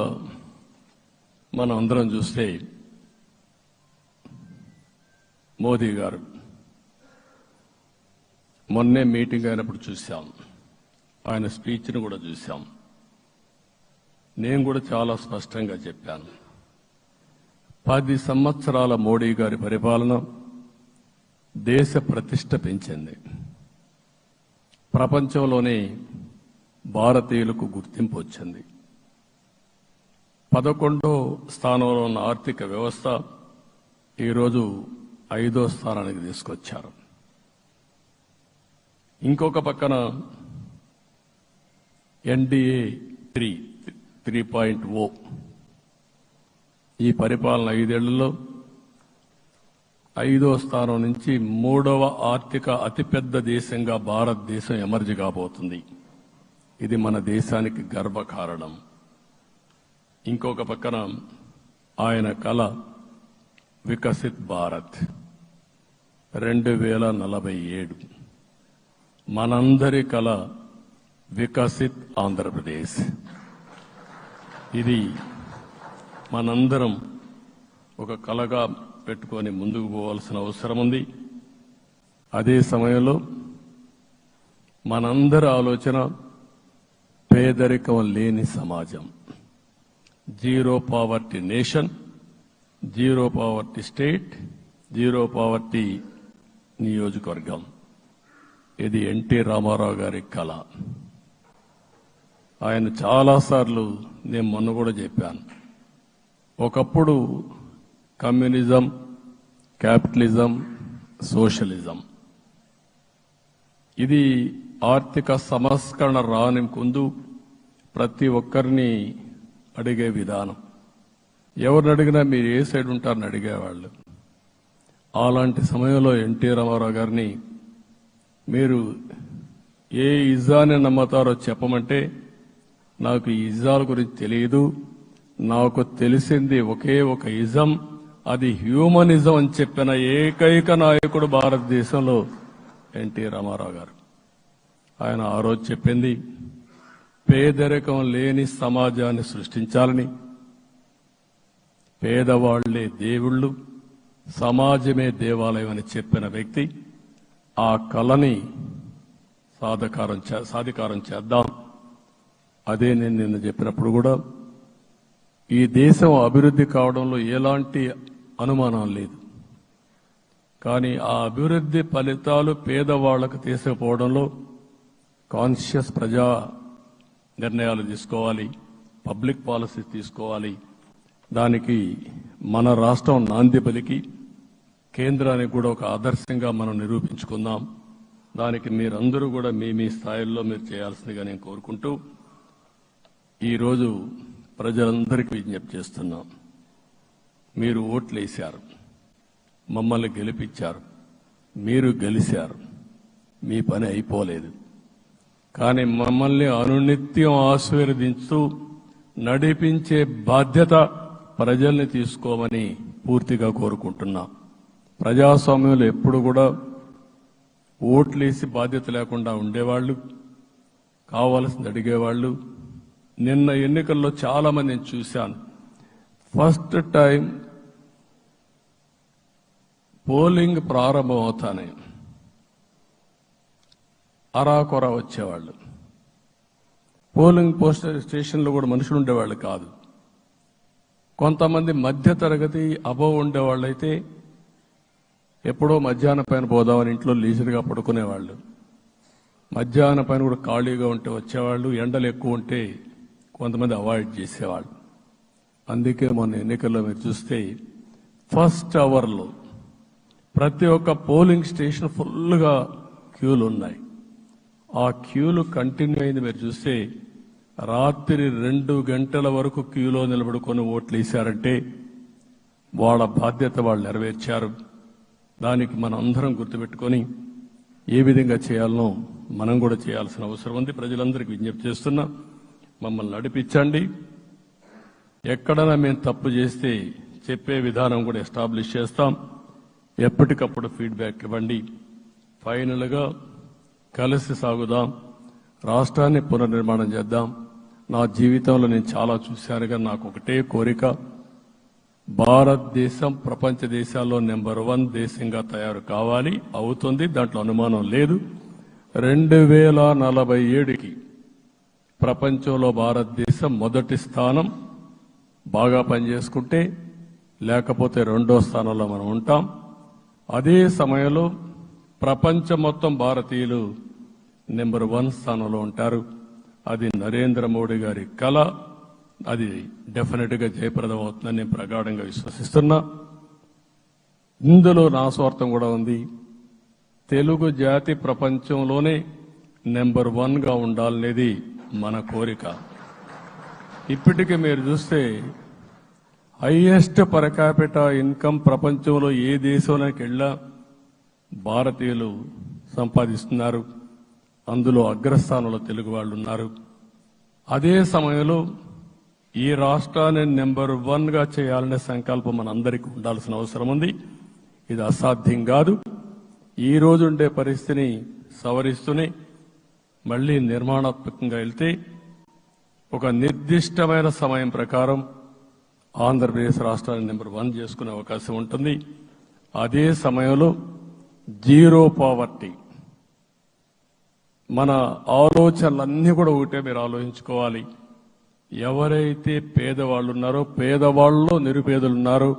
మనం అందరం చూస్తే మోదీ గారు మొన్నే మీటింగ్ అయినప్పుడు చూశాం. ఆయన స్పీచ్ను కూడా చూశాం. నేను కూడా చాలా స్పష్టంగా చెప్పాను. 10 సంవత్సరాల మోడీ గారి పరిపాలన దేశ ప్రతిష్ట పెంచింది. ప్రపంచంలోనే భారతీయులకు గుర్తింపు వచ్చింది. 11వ స్థానంలో ఉన్న ఆర్థిక వ్యవస్థ ఈరోజు 5వ స్థానానికి తీసుకొచ్చారు. ఇంకొక పక్కన ఎన్డీఏ 3.0 ఈ పరిపాలన 5 ఏళ్లలో 5వ స్థానం నుంచి 3వ ఆర్థిక అతిపెద్ద దేశంగా భారతదేశం ఎమర్జ్ కాబోతుంది. ఇది మన దేశానికి గర్వకారణం. ఇంకొక పక్కన ఆయన కల వికసిత్ భారత్ 2047, మనందరి కల వికసిత్ ఆంధ్రప్రదేశ్. ఇది మనందరం ఒక కలగా పెట్టుకొని ముందుకు పోవాల్సిన అవసరం ఉంది. అదే సమయంలో మనందరి ఆలోచన పేదరికం లేని సమాజం, zero poverty nation, zero poverty state, zero poverty నియోజకవర్గం. ఇది ఎన్టీ రామారావు గారి కళ. ఆయన చాలాసార్లు నేను మొన్న కూడా చెప్పాను. ఒకప్పుడు కమ్యూనిజం, క్యాపిటలిజం, సోషలిజం ఇది ఆర్థిక సంస్కరణ రాని ముందు ప్రతి ఒక్కరిని అడిగే విధానం. ఎవరిని అడిగినా మీరు ఏ సైడ్ ఉంటారని అడిగేవాళ్ళు. అలాంటి సమయంలో ఎన్టీ రామారావు గారిని మీరు ఏ ఇజాన్ని నమ్ముతారో చెప్పమంటే నాకు ఈ ఇజాల గురించి తెలియదు, నాకు తెలిసింది ఒకే ఒక ఇజం, అది హ్యూమనిజం అని చెప్పిన ఏకైక నాయకుడు భారతదేశంలో ఎన్టీ రామారావు గారు. ఆయన ఆ రోజు చెప్పింది పేదరికం లేని సమాజాన్ని సృష్టించాలని, పేదవాళ్లే దేవుళ్ళు, సమాజమే దేవాలయం అని చెప్పిన వ్యక్తి. ఆ కళని సాధికారం చేద్దాం. అదే నేను నిన్న చెప్పినప్పుడు కూడా ఈ దేశం అభివృద్ధి కావడంలో ఎలాంటి అనుమానం లేదు. కానీ ఆ అభివృద్ధి ఫలితాలు పేదవాళ్లకు తీసుకుపోవడంలో కాన్షియస్ ప్రజా నిర్ణయాలు తీసుకోవాలి, పబ్లిక్ పాలసీ తీసుకోవాలి. దానికి మన రాష్ట్రం నాంది పలికి కేంద్రానికి కూడా ఒక ఆదర్శంగా మనం నిరూపించుకుందాం. దానికి మీరందరూ కూడా మీ స్థాయిల్లో మీరు చేయాల్సిందిగా నేను కోరుకుంటూ ఈరోజు ప్రజలందరికీ విజ్ఞప్తి చేస్తున్నాం. మీరు ఓట్లు వేశారు, మమ్మల్ని గెలిపించారు, మీరు గెలిచారు, మీ పని అయిపోలేదు. కానీ మమ్మల్ని అనునిత్యం ఆశీర్వదించుతూ నడిపించే బాధ్యత ప్రజల్ని తీసుకోమని పూర్తిగా కోరుకుంటున్నాం. ప్రజాస్వామ్యంలో ఎప్పుడు కూడా ఓట్లేసి బాధ్యత లేకుండా ఉండేవాళ్ళు, కావాల్సింది అడిగేవాళ్ళు. నిన్న ఎన్నికల్లో చాలా మందిని చూశాను. ఫస్ట్ టైం పోలింగ్ ప్రారంభం అవుతానే అరాకొర వచ్చేవాళ్ళు. పోలింగ్ స్టేషన్లో కూడా మనుషులు ఉండేవాళ్ళు కాదు. కొంతమంది మధ్య తరగతి అబవ్ ఉండేవాళ్ళైతే ఎప్పుడో మధ్యాహ్నం పైన పోదామని ఇంట్లో లీజర్గా పడుకునేవాళ్ళు. మధ్యాహ్నం పైన కూడా ఖాళీగా ఉంటే వచ్చేవాళ్ళు. ఎండలు ఎక్కువ ఉంటే కొంతమంది అవాయిడ్ చేసేవాళ్ళు. అందుకే మొన్న ఎన్నికల్లో మీరు చూస్తే ఫస్ట్ అవర్లో ప్రతి ఒక్క పోలింగ్ స్టేషన్ ఫుల్గా క్యూలు ఉన్నాయి. ఆ క్యూలు కంటిన్యూ అయింది. మీరు చూస్తే రాత్రి 2 గంటల వరకు క్యూలో నిలబడుకొని ఓట్లు వేశారంటే వాళ్ళ బాధ్యత వాళ్ళు నెరవేర్చారు. దానికి మనం అందరం గుర్తుపెట్టుకొని ఏ విధంగా చేయాలనో మనం కూడా చేయాల్సిన అవసరం ఉంది. ప్రజలందరికీ విజ్ఞప్తి చేస్తున్నా, మమ్మల్ని నడిపించండి. ఎక్కడైనా మేము తప్పు చేస్తే చెప్పే విధానం కూడా ఎస్టాబ్లిష్ చేస్తాం. ఎప్పటికప్పుడు ఫీడ్బ్యాక్ ఇవ్వండి. ఫైనల్గా కలిసి సాగుదాం, రాష్ట్రాన్ని పునర్నిర్మాణం చేద్దాం. నా జీవితంలో నేను చాలా చూశానుగా నాకు ఒకటే కోరిక, భారతదేశం ప్రపంచ దేశాల్లో నెంబర్ 1 దేశంగా తయారు కావాలి. అవుతుంది, దాంట్లో అనుమానం లేదు. 2047కి ప్రపంచంలో భారతదేశం మొదటి స్థానం బాగా పనిచేసుకుంటే, లేకపోతే 2వ స్థానంలో మనం ఉంటాం. అదే సమయంలో ప్రపంచం మొత్తం భారతీయులు నెంబర్ 1 స్థానంలో ఉంటారు. అది నరేంద్ర మోడీ గారి కళ. అది డెఫినెట్ గా జయప్రదం అవుతుందని నేను ప్రగాఢంగా విశ్వసిస్తున్నా. ఇందులో నా స్వార్థం కూడా ఉంది. తెలుగు జాతి ప్రపంచంలోనే నెంబర్ 1గా ఉండాలనేది మన కోరిక. ఇప్పటికీ మీరు చూస్తే హైయెస్ట్ పర్ క్యాపిటా ఇన్కమ్ ప్రపంచంలో ఏ దేశంలోకి వెళ్ళా భారతీయులు సంపాదిస్తున్నారు. అందులో అగ్రస్థానంలో తెలుగు వాళ్ళు ఉన్నారు. అదే సమయంలో ఈ రాష్ట్రాన్ని నెంబర్ 1గా చేయాలనే సంకల్పం మనందరికీ ఉండాల్సిన అవసరం ఉంది. ఇది అసాధ్యం కాదు. ఈ రోజు ఉండే పరిస్థితిని సవరిస్తూనే మళ్లీ నిర్మాణాత్మకంగా వెళ్తే ఒక నిర్దిష్టమైన సమయం ప్రకారం ఆంధ్రప్రదేశ్ రాష్ట్రాన్ని నెంబర్ 1 చేసుకునే అవకాశం ఉంటుంది. అదే సమయంలో జీరో పావర్టీ. మన ఆలోచనలన్నీ కూడా ఒకటే మీరు ఆలోచించుకోవాలి. ఎవరైతే పేదవాళ్ళు ఉన్నారో, పేదవాళ్ళలో నిరుపేదలు ఉన్నారో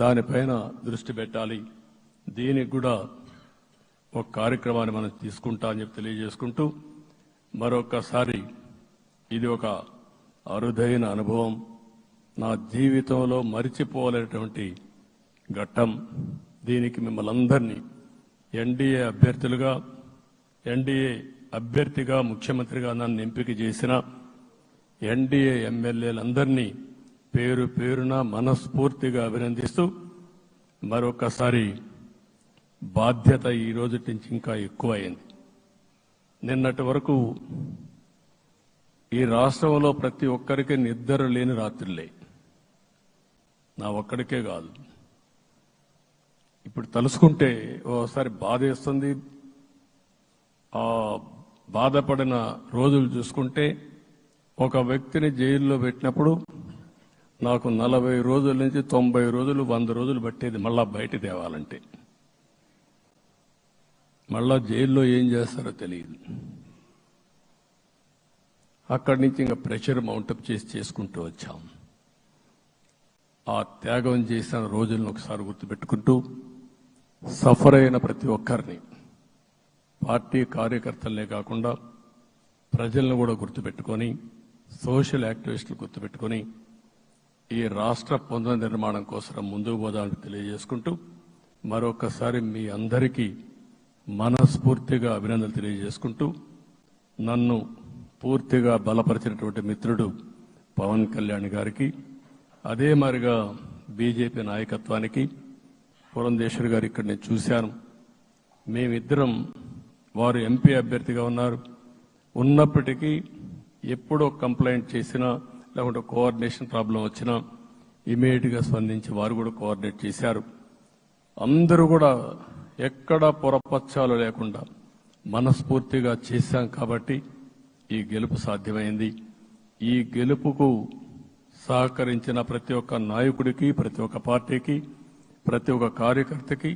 దానిపైన దృష్టి పెట్టాలి. దీనికి కూడా ఒక కార్యక్రమాన్ని మనం తీసుకుంటా అని చెప్పి తెలియజేసుకుంటూ మరొకసారి ఇది ఒక అరుదైన అనుభవం. నా జీవితంలో మరిచిపోలేనటువంటి ఘట్టం. దీనికి మిమ్మల్ని అందరినీ ఎన్డీఏ అభ్యర్థిగా ముఖ్యమంత్రిగా నన్ను ఎంపిక చేసిన ఎన్డీఏ ఎమ్మెల్యేలందరినీ పేరు పేరున మనస్ఫూర్తిగా అభినందిస్తూ మరొకసారి బాధ్యత ఈ రోజు నుంచి ఇంకా ఎక్కువైంది. నిన్నటి వరకు ఈ రాష్ట్రంలో ప్రతి ఒక్కరికి నిద్ర లేని రాత్రులే. నా ఒక్కడికే కాదు. ఇప్పుడు తలుసుకుంటే ఓసారి బాధేస్తుంది. ఆ బాధపడిన రోజులు చూసుకుంటే ఒక వ్యక్తిని జైల్లో పెట్టినప్పుడు నాకు 40 రోజుల నుంచి 90 రోజులు 100 రోజులు పట్టేది మళ్ళా బయట తేవాలంటే. మళ్ళా జైల్లో ఏం చేస్తారో తెలియదు. అక్కడి నుంచి ఇంకా ప్రెషర్ మౌంటప్ చేసుకుంటూ వచ్చాం. ఆ త్యాగం చేసిన రోజులను ఒకసారి గుర్తుపెట్టుకుంటూ సఫర్ అయిన ప్రతి ఒక్కరిని, పార్టీ కార్యకర్తలనే కాకుండా ప్రజలను కూడా గుర్తుపెట్టుకొని, సోషల్ యాక్టివిస్టులు గుర్తుపెట్టుకొని ఈ రాష్ట్ర పునర్నిర్మాణం కోసం ముందుకు పోదామని తెలియజేసుకుంటూ మరొకసారి మీ అందరికీ మనస్ఫూర్తిగా అభినందనలు తెలియజేసుకుంటూ నన్ను పూర్తిగా బలపరిచినటువంటి మిత్రుడు పవన్ కళ్యాణ్ గారికి, అదే మరిగా బీజేపీ నాయకత్వానికి, పురంధేశ్వరి గారు ఇక్కడ నేను చూశాను. మేమిద్దరం, వారు ఎంపీ అభ్యర్థిగా ఉన్నప్పటికీ ఎప్పుడో కంప్లైంట్ చేసినా లేకుంటే కోఆర్డినేషన్ ప్రాబ్లం వచ్చినా ఇమీడియట్ గా స్పందించి వారు కూడా కోఆర్డినేట్ చేశారు. అందరూ కూడా ఎక్కడా పొరపచ్చాలు లేకుండా మనస్ఫూర్తిగా చేశాం కాబట్టి ఈ గెలుపు సాధ్యమైంది. ఈ గెలుపుకు సహకరించిన ప్రతి ఒక్క నాయకుడికి, ప్రతి ఒక్క పార్టీకి, ప్రతి ఒక్క కార్యకర్తకి,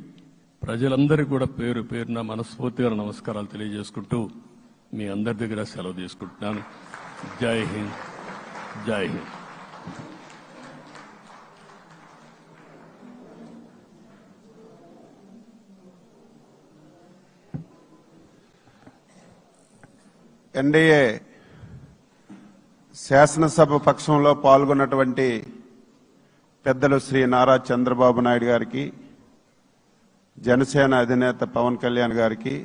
ప్రజలందరికీ కూడా పేరు పేరున మనస్ఫూర్తిగా నమస్కారాలు తెలియజేసుకుంటూ మీ అందరి దగ్గర సెలవు తీసుకుంటున్నాను. జై హింద్, జై హింద్. ఎన్డీఏ శాసనసభ పక్షంలో పాల్గొన్నటువంటి పెద్దలు శ్రీ నారా చంద్రబాబు నాయుడు గారికి, జనసేన అధినేత పవన్ కళ్యాణ్ గారికి,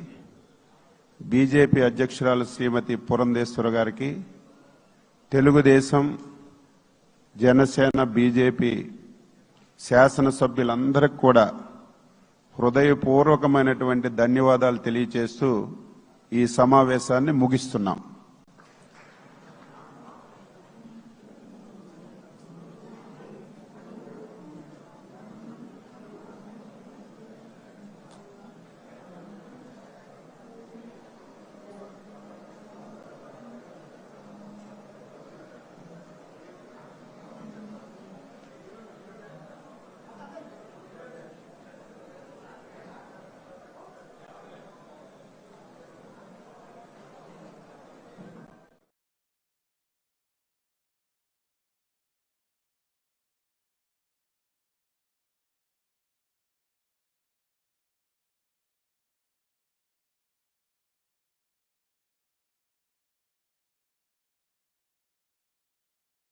బీజేపీ అధ్యక్షురాలు శ్రీమతి పురంధేశ్వరి గారికి, తెలుగుదేశం, జనసేన, బీజేపీ శాసనసభ్యులందరికీ కూడా హృదయపూర్వకమైనటువంటి ధన్యవాదాలు తెలియజేస్తూ ఈ సమావేశాన్ని ముగిస్తున్నాం.